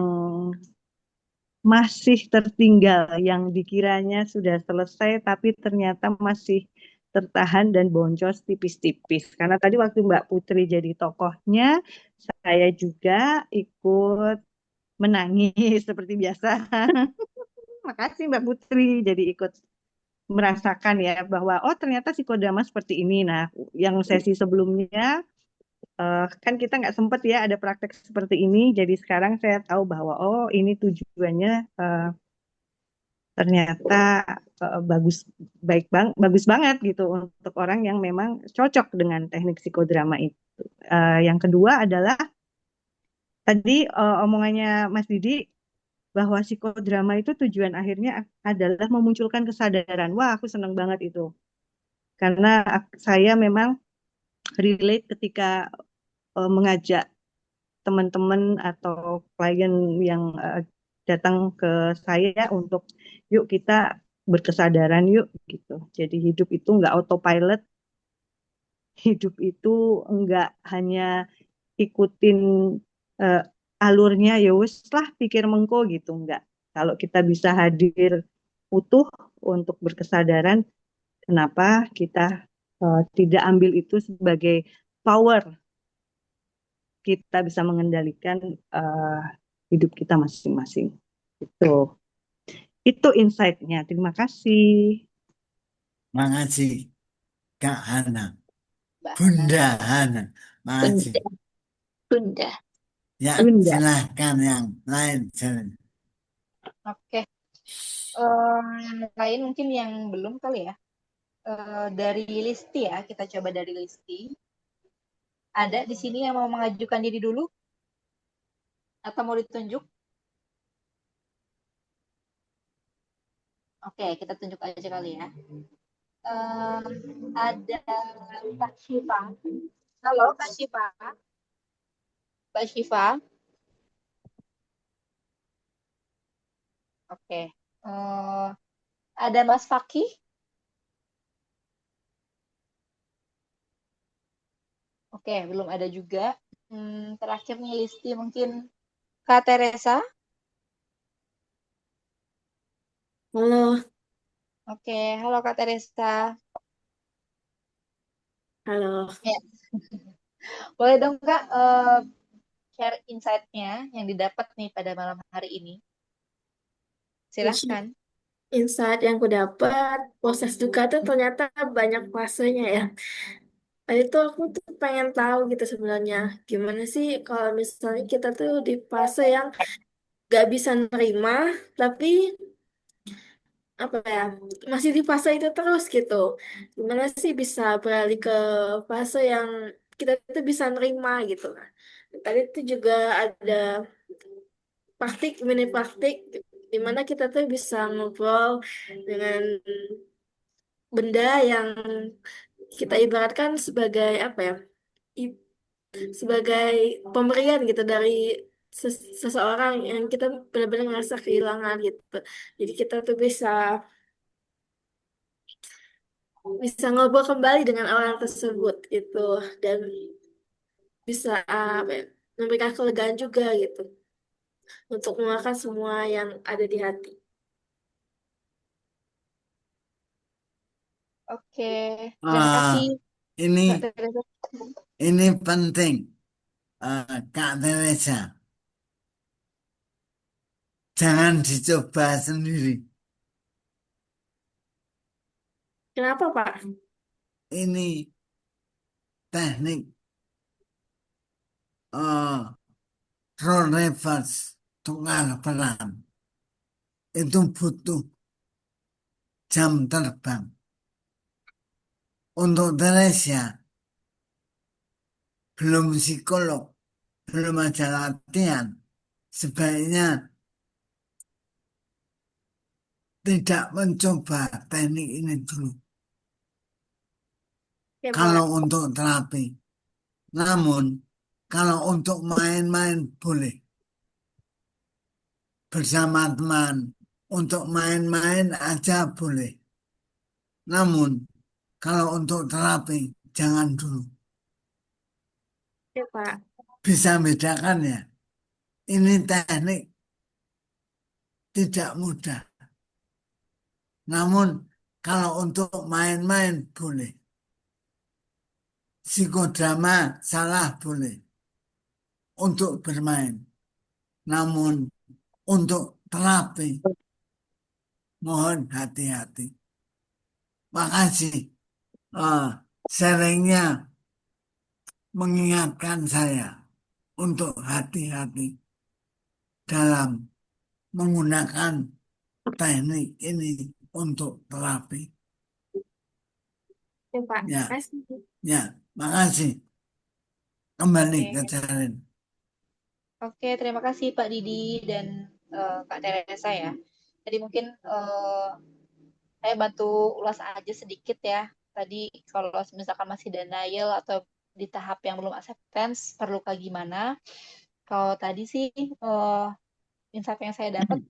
masih tertinggal, yang dikiranya sudah selesai, tapi ternyata masih tertahan dan boncos tipis-tipis. Karena tadi waktu Mbak Putri jadi tokohnya, saya juga ikut menangis seperti biasa. Makasih Mbak Putri, jadi ikut merasakan ya bahwa oh ternyata psikodrama seperti ini. Nah, yang sesi sebelumnya kan kita nggak sempat ya ada praktek seperti ini. Jadi sekarang saya tahu bahwa oh ini tujuannya ternyata bagus bagus banget gitu untuk orang yang memang cocok dengan teknik psikodrama itu. Yang kedua adalah tadi omongannya Mas Didi bahwa psikodrama itu tujuan akhirnya adalah memunculkan kesadaran. Wah, aku senang banget itu. Karena saya memang relate ketika mengajak teman-teman atau klien yang datang ke saya untuk yuk kita berkesadaran yuk gitu. Jadi hidup itu nggak autopilot, hidup itu nggak hanya ikutin eh, alurnya ya wes lah pikir mengko gitu nggak. Kalau kita bisa hadir utuh untuk berkesadaran, kenapa kita tidak ambil itu sebagai power kita bisa mengendalikan eh, hidup kita masing-masing. Itu insight-nya. Terima kasih. Makasih, Kak Hana, Mbak Hana. Bunda Hana. Makasih. Bunda. Bunda. Ya, Bunda. silahkan yang lain. Silakan. Oke. Yang lain mungkin yang belum kali ya. Dari Listi ya, kita coba dari Listi. Ada di sini yang mau mengajukan diri dulu atau mau ditunjuk? Oke, kita tunjuk aja kali ya. Ada Kak Syifa. Halo Kak Syifa. Mbak Syifa. Oke. Ada Mas Fakih. Oke, belum ada juga. Terakhir nih Listi mungkin Kak Teresa. Halo, Oke, halo Kak Teresa. halo. Ya, boleh dong Kak share insight-nya yang didapat nih pada malam hari ini. Silahkan. Insight yang ku dapat, proses duka tuh ternyata banyak fasenya ya. Tadi tuh aku tuh pengen tahu gitu sebenarnya, gimana sih kalau misalnya kita tuh di fase yang gak bisa nerima, tapi apa ya, masih di fase itu terus gitu. Gimana sih bisa beralih ke fase yang kita tuh bisa nerima gitu. Tadi tuh juga ada mini praktik, di mana kita tuh bisa ngobrol dengan benda yang kita ibaratkan sebagai apa ya, i- sebagai pemberian gitu dari seseorang yang kita benar-benar merasa kehilangan gitu. Jadi kita tuh bisa bisa ngobrol kembali dengan orang tersebut gitu, dan bisa apa ya, memberikan kelegaan juga gitu untuk mengeluarkan semua yang ada di hati. Oke, terima Ah, kasih ini Kak Teresa. ini penting, Kak Teresa. Jangan dicoba sendiri. Kenapa, Pak? Ini teknik role reverse, tukar peran, itu butuh jam terbang. Untuk Teresia, belum psikolog, belum ada latihan, sebaiknya tidak mencoba teknik ini dulu. Ya, Pak. Kalau untuk terapi, namun kalau untuk main-main boleh bersama teman, untuk main-main aja boleh. Namun kalau untuk terapi jangan dulu. Ya, Pak. Bisa bedakan ya. Ini teknik tidak mudah. Namun kalau untuk main-main boleh. Psikodrama salah boleh untuk bermain. Namun untuk terapi mohon hati-hati. Makasih. Sharingnya mengingatkan saya untuk hati-hati dalam menggunakan teknik ini untuk terapi. Ya, Pak. Ya, Kasih. ya, makasih. Kembali Oke. ke Carin. Oke, terima kasih Pak Didi dan Kak Teresa ya. Jadi mungkin saya bantu ulas aja sedikit ya. Tadi kalau misalkan masih denial atau di tahap yang belum acceptance, perlu kayak gimana? Kalau tadi sih insight yang saya dapat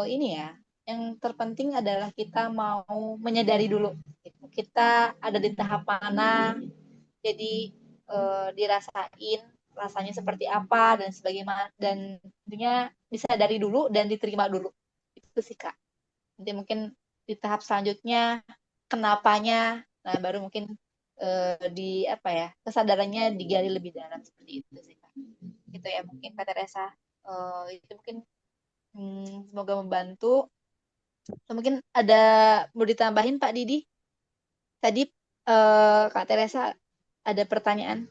ini ya, yang terpenting adalah kita mau menyadari dulu gitu. Kita ada di tahap mana, jadi dirasain rasanya seperti apa dan sebagaimana, dan tentunya disadari dulu dan diterima dulu. Itu sih Kak. Nanti mungkin di tahap selanjutnya kenapanya, nah baru mungkin di apa ya, kesadarannya digali lebih dalam seperti itu sih Kak. Gitu ya mungkin Kak Teresa. Itu mungkin semoga membantu. Atau mungkin ada mau ditambahin Pak Didi? Tadi Kak Teresa ada pertanyaan,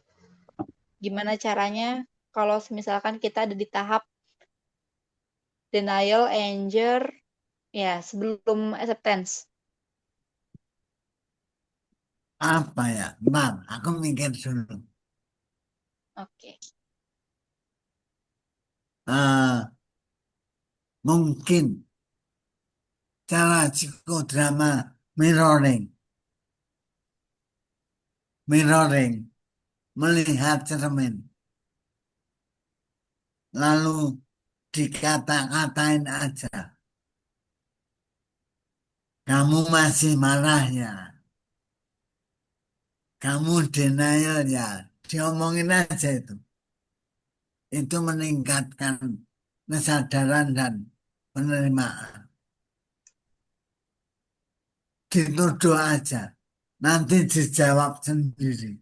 gimana caranya kalau misalkan kita ada di tahap denial, anger, ya sebelum acceptance. Apa ya? Bang, aku mikir dulu. Oke. Mungkin cara psikodrama mirroring, melihat cermin, lalu dikata-katain aja. Kamu masih marah ya, kamu denial ya, diomongin aja itu. Itu meningkatkan kesadaran dan penerimaan. Dituduh aja, nanti dijawab sendiri.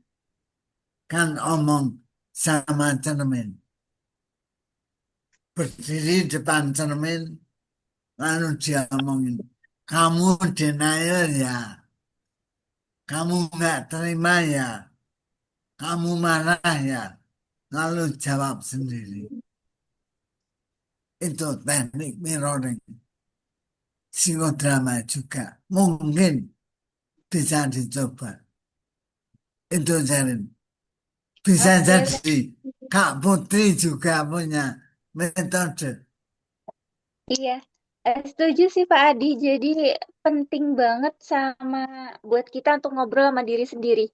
Kan omong sama cermin. Berdiri depan cermin, lalu dia omongin, kamu denial ya, kamu nggak terima ya, kamu marah ya, lalu jawab sendiri. Itu teknik mirroring. Psikodrama juga mungkin bisa dicoba. Itu Jarin. Bisa Oke, jadi Kak Putri juga punya metode. iya. Setuju sih Pak Adi. Jadi penting banget sama buat kita untuk ngobrol sama diri sendiri.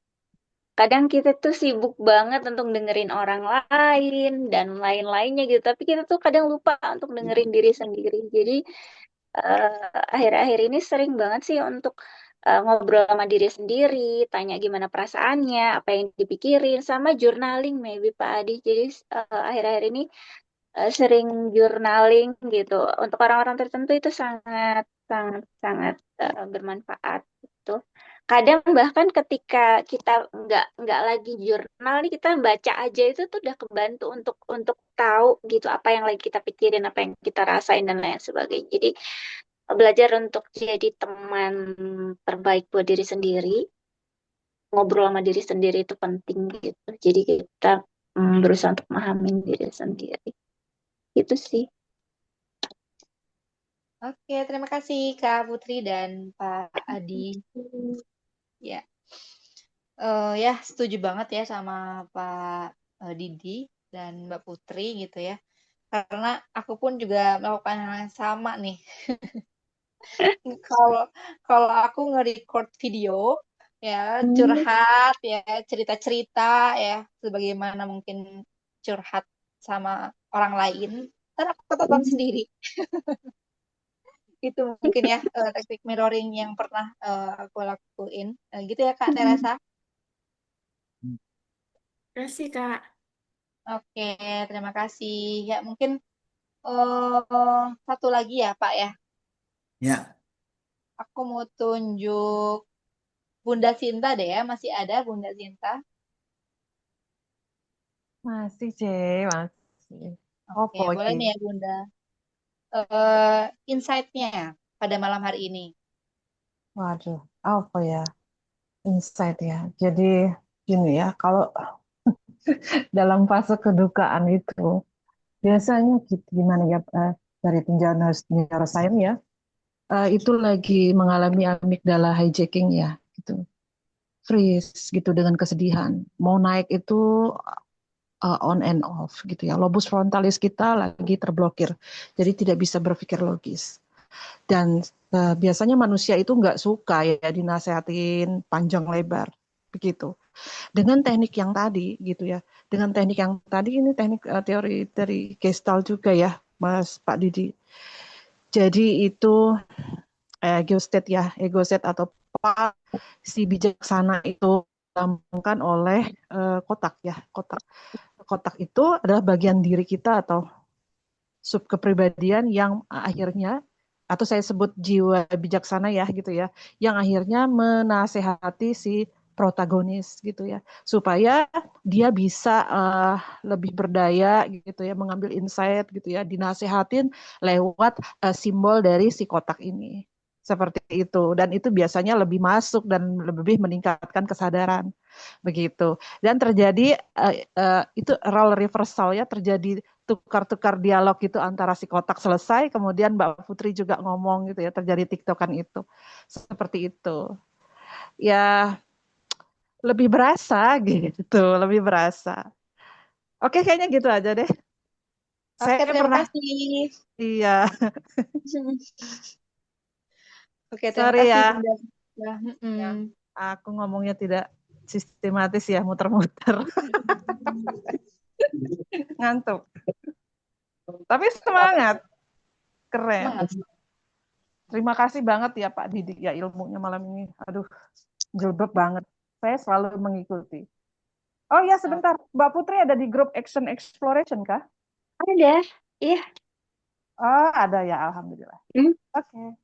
Kadang kita tuh sibuk banget untuk dengerin orang lain dan lain-lainnya gitu. Tapi kita tuh kadang lupa untuk dengerin diri sendiri. Jadi akhir-akhir ini sering banget sih untuk ngobrol sama diri sendiri, tanya gimana perasaannya, apa yang dipikirin, sama journaling maybe Pak Adi. Jadi akhir-akhir ini sering journaling gitu. Untuk orang-orang tertentu itu sangat sangat sangat bermanfaat gitu. Kadang bahkan ketika kita nggak lagi jurnal nih, kita baca aja itu tuh udah kebantu untuk tahu gitu apa yang lagi kita pikirin, apa yang kita rasain dan lain sebagainya. Jadi belajar untuk jadi teman terbaik buat diri sendiri, ngobrol sama diri sendiri itu penting gitu. Jadi kita berusaha untuk memahami diri sendiri. Itu sih. Oke, terima kasih Kak Putri dan Pak Adi. Ya, ya setuju banget ya sama Pak Didi dan Mbak Putri gitu ya. Karena aku pun juga melakukan hal yang sama nih. Kalau kalau aku nge-record video ya curhat ya cerita-cerita ya sebagaimana mungkin curhat sama orang lain, ntar aku tonton sendiri. Itu mungkin ya teknik mirroring yang pernah aku lakuin. Gitu ya Kak Teresa. Terima kasih, Kak. Oke, terima kasih. Ya mungkin satu lagi ya Pak ya. Ya, Aku mau tunjuk Bunda Sinta deh ya. Masih ada Bunda Sinta? Masih, C, masih. Oke, Apa boleh iki? nih ya Bunda. Insight-nya pada malam hari ini. Waduh, apa ya? Insight ya. Jadi gini ya, kalau dalam fase kedukaan itu biasanya gimana ya, dari tinjauan neuroscience ya, itu lagi mengalami amigdala hijacking ya, gitu. Freeze gitu dengan kesedihan. Mau naik itu on and off gitu ya. Lobus frontalis kita lagi terblokir. Jadi tidak bisa berpikir logis. Dan biasanya manusia itu nggak suka ya dinasehatin panjang lebar begitu. Dengan teknik yang tadi gitu ya. Dengan teknik yang tadi ini teknik teori dari Gestalt juga ya, Mas Pak Didi. Jadi itu geostate ya, egoset atau si bijaksana itu dilambangkan oleh kotak ya, kotak. Kotak itu adalah bagian diri kita atau sub kepribadian yang akhirnya atau saya sebut jiwa bijaksana ya gitu ya, yang akhirnya menasehati si protagonis gitu ya, supaya dia bisa lebih berdaya gitu ya, mengambil insight gitu ya, dinasehatin lewat simbol dari si kotak ini. Seperti itu, dan itu biasanya lebih masuk dan lebih meningkatkan kesadaran begitu. Dan terjadi itu role reversal ya, terjadi tukar-tukar dialog gitu antara si kotak selesai, kemudian Mbak Putri juga ngomong gitu ya, terjadi tiktokan itu. Seperti itu. Ya, lebih berasa gitu, lebih berasa. Oke, kayaknya gitu aja deh. Oke, Saya terima pernah, kasih. iya, Oke, terima sorry kasih ya, Bunda. Ya, aku ngomongnya tidak sistematis ya, muter-muter, ngantuk. Tapi semangat, keren. Semangat. Terima kasih banget ya Pak Didik ya ilmunya malam ini. Aduh, jelbeb banget. Saya selalu mengikuti. Oh ya sebentar, Mbak Putri ada di grup Action Exploration kah? Ada, iya. Oh ada ya, alhamdulillah. Oke.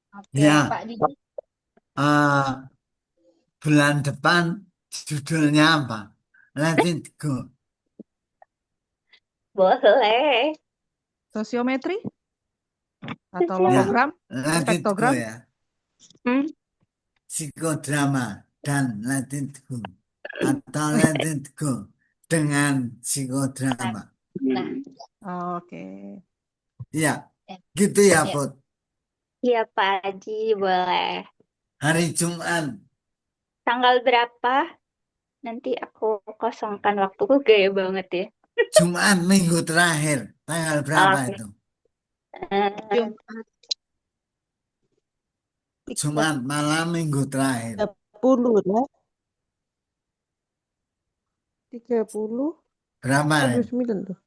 Oke, ya. Pak Didi. Bulan depan judulnya apa? Let it go. Boleh. Sosiometri atau Sosial. Ya, logogram, let it go spektogram. ya. Hmm. Psikodrama dan let it go. Atau let it go dengan psikodrama. Nah, Oke. Ya, ya. gitu ya, Ya. Put. Iya Pak Haji, boleh. Hari Jumat. Tanggal berapa? Nanti aku kosongkan waktuku, gaya banget ya. Jumat minggu terakhir. Tanggal berapa Oke. itu? Jumat Jumat malam minggu terakhir. 30 ya. 30. Berapa? Aduh, 9 tuh.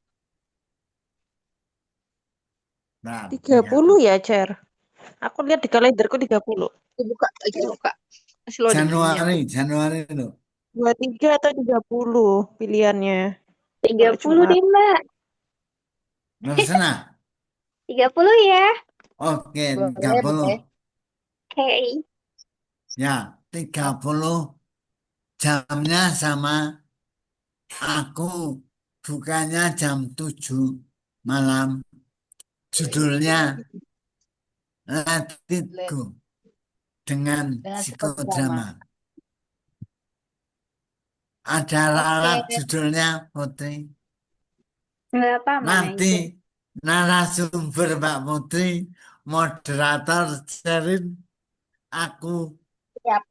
Nah, 30 ya, Cer. Aku lihat di kalenderku 30. dibuka lagi buka. Masih loading. Januari itu. 23 atau 30 pilihannya. 30 deh Mbak. Terserah. 30 ya. Oke, Boleh, 30. boleh. Oke. Ya, 30 jamnya sama aku bukanya jam 7 malam. Judulnya Let It Go dengan Dengan psikodrama. Ada lalat Oke, judulnya Putri. Nggak apa, aman Nanti aja. narasumber Mbak Putri, moderator Sherin, aku siap.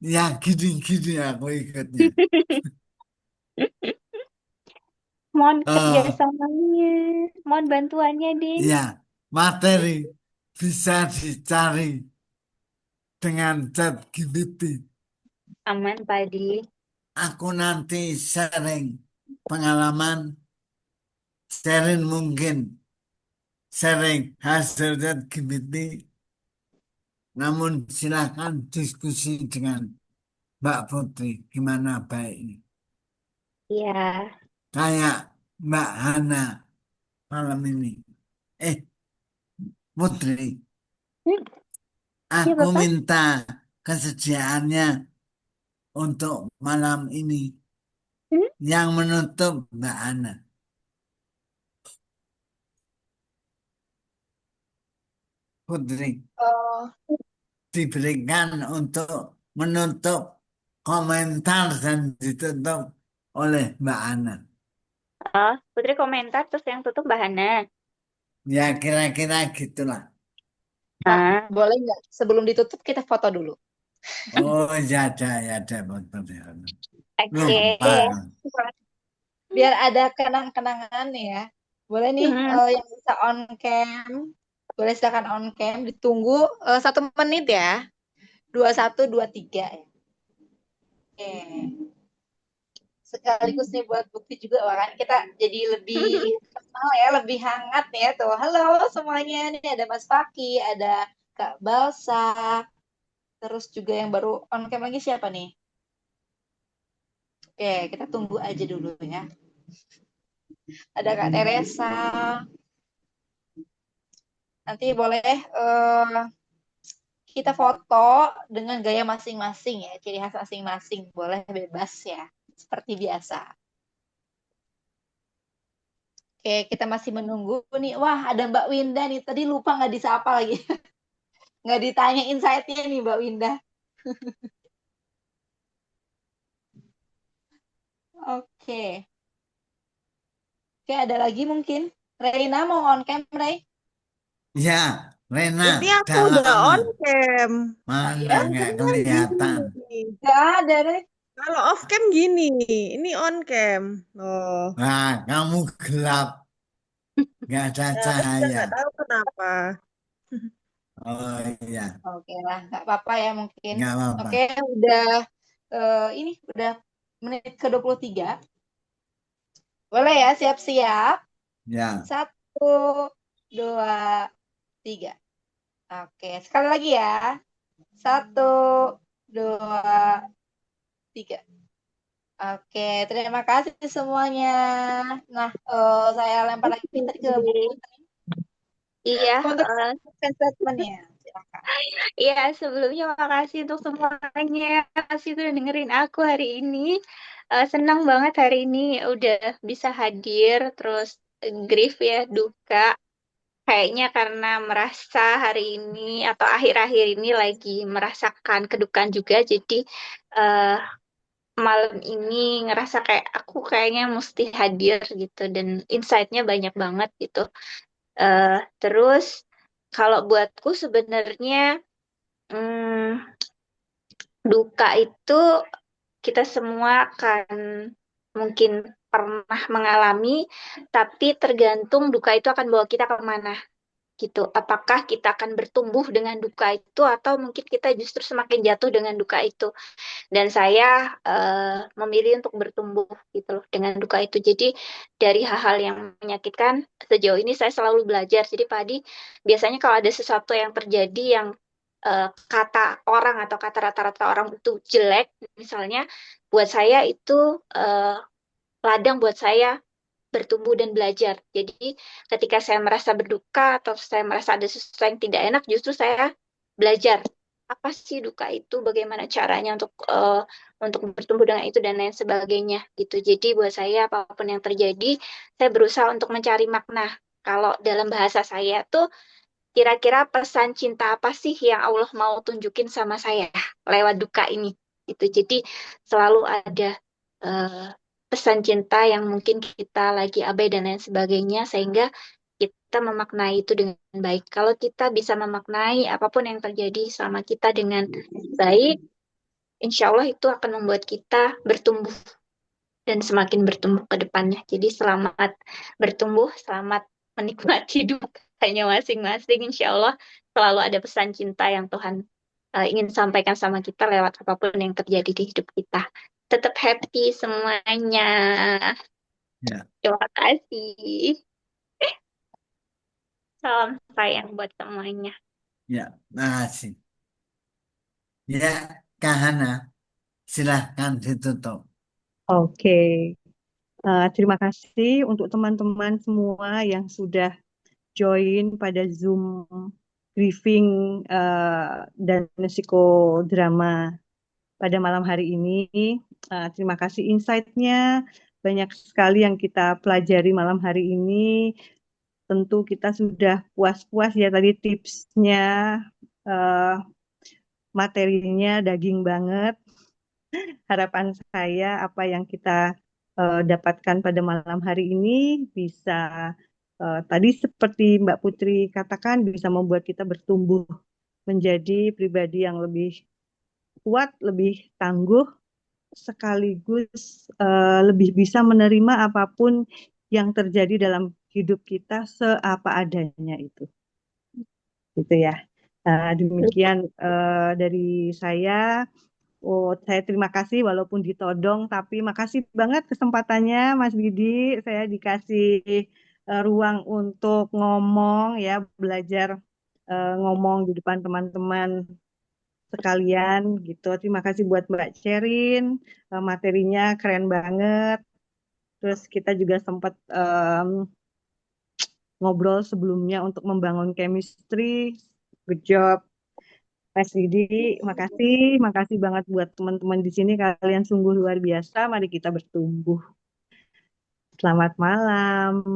ya gini-gini aku ikutnya. Mohon Eh, kerjasamanya, mohon bantuannya, Din. ya, materi bisa dicari dengan chat GPT. Aman, Pak Di. Aku nanti sharing pengalaman, sharing mungkin, sharing hasil chat GPT. Namun silakan diskusi dengan Mbak Putri, gimana baiknya. Iya. Kayak Mbak Hana malam ini. Eh, Putri, Hmm, iya, aku Bapak. minta kesediaannya untuk malam ini Hmm? yang menutup Mbak Hana. Putri, Oh, diberikan untuk menutup komentar dan ditutup oleh Mbak Hana. Oh, Putri komentar terus yang tutup Bahana. Ya kira-kira gitulah. Kak, Ah, boleh nggak sebelum ditutup kita foto dulu? Oh ya ada Putri. oke. Lupa. Biar ada kenang-kenangan nih ya. Boleh nih Hmm. yang bisa on cam. Boleh silakan on cam. Ditunggu 1 menit ya. 21, 23 ya. Oke. Sekaligus nih buat bukti juga kan kita jadi lebih kenal ya, lebih hangat nih ya tuh. Halo semuanya, nih ada Mas Faki, ada Kak Balsa, terus juga yang baru on cam lagi siapa nih? Oke, kita tunggu aja dulu ya. Ada Kak Teresa. Nanti boleh kita foto dengan gaya masing-masing ya, ciri khas masing-masing. Boleh bebas ya, seperti biasa. Oke, kita masih menunggu nih. Wah, ada Mbak Winda nih. Tadi lupa nggak disapa lagi. Nggak ditanya insight-nya nih Mbak Winda. Oke. Oke, ada lagi mungkin. Reina mau on cam, Rey? Ya, Rena, Ini aku udah udah lama. on cam. Mana Ya, On nggak cam kan kelihatan. gini. nggak ada, Rey. Kalau off cam gini. Ini on cam. Oh. Nah, kamu gelap, nggak ada Ya, aku juga cahaya. nggak tahu kenapa. Oh iya, Oke lah, nggak apa-apa ya mungkin. nggak apa-apa. Oke, udah ini udah menit ke 23. Boleh ya, siap-siap. Ya, 1, 2, 3. Oke, sekali lagi ya. 1, 2, 3. Oke, terima kasih semuanya. Nah, saya lempar lagi tadi ke Bu Putri Iya, untuk statementnya. Silakan. iya, sebelumnya makasih untuk semuanya. Makasih sudah dengerin aku hari ini. Senang banget hari ini udah bisa hadir. Terus grief ya, duka. Kayaknya karena merasa hari ini atau akhir-akhir ini lagi merasakan kedukaan juga. Jadi eh, malam ini ngerasa kayak aku kayaknya mesti hadir gitu. Dan insight-nya banyak banget gitu. Eh, terus kalau buatku sebenarnya hmm, duka itu kita semua akan mungkin pernah mengalami, tapi tergantung duka itu akan bawa kita kemana gitu. Apakah kita akan bertumbuh dengan duka itu atau mungkin kita justru semakin jatuh dengan duka itu. Dan saya memilih untuk bertumbuh gitu loh dengan duka itu. Jadi dari hal-hal yang menyakitkan sejauh ini saya selalu belajar. Jadi Pak Adi, biasanya kalau ada sesuatu yang terjadi yang kata orang atau kata rata-rata orang itu jelek, misalnya buat saya itu eh, ladang buat saya bertumbuh dan belajar. Jadi ketika saya merasa berduka atau saya merasa ada sesuatu yang tidak enak, justru saya belajar apa sih duka itu, bagaimana caranya untuk bertumbuh dengan itu dan lain sebagainya gitu. Jadi buat saya apapun yang terjadi, saya berusaha untuk mencari makna. Kalau dalam bahasa saya tuh kira-kira pesan cinta apa sih yang Allah mau tunjukin sama saya lewat duka ini gitu. Jadi selalu ada eh, pesan cinta yang mungkin kita lagi abai dan lain sebagainya, sehingga kita memaknai itu dengan baik. Kalau kita bisa memaknai apapun yang terjadi sama kita dengan baik, insya Allah itu akan membuat kita bertumbuh dan semakin bertumbuh ke depannya. Jadi selamat bertumbuh, selamat menikmati hidupnya masing-masing. Insya Allah selalu ada pesan cinta yang Tuhan ingin sampaikan sama kita lewat apapun yang terjadi di hidup kita. Tetap happy semuanya. Ya, Terima kasih. Salam sayang buat semuanya. ya, makasih. Ya, Kak Hana, silahkan ditutup. Oke. Terima kasih untuk teman-teman semua yang sudah join pada Zoom briefing dan psikodrama pada malam hari ini. Terima kasih insight-nya. Banyak sekali yang kita pelajari malam hari ini. Tentu kita sudah puas-puas ya tadi tipsnya, materinya daging banget. Harapan saya apa yang kita dapatkan pada malam hari ini bisa tadi seperti Mbak Putri katakan bisa membuat kita bertumbuh menjadi pribadi yang lebih kuat, lebih tangguh, sekaligus lebih bisa menerima apapun yang terjadi dalam hidup kita seapa adanya itu. Gitu ya. Demikian dari saya. Oh, saya terima kasih walaupun ditodong, tapi makasih banget kesempatannya Mas Bidi. Saya dikasih ruang untuk ngomong ya, belajar ngomong di depan teman-teman sekalian gitu. Terima kasih buat Mbak Sherin, materinya keren banget. Terus kita juga sempat ngobrol sebelumnya untuk membangun chemistry. Good job. Mas Didi, makasih banget buat teman-teman di sini. Kalian sungguh luar biasa. Mari kita bertumbuh. Selamat malam.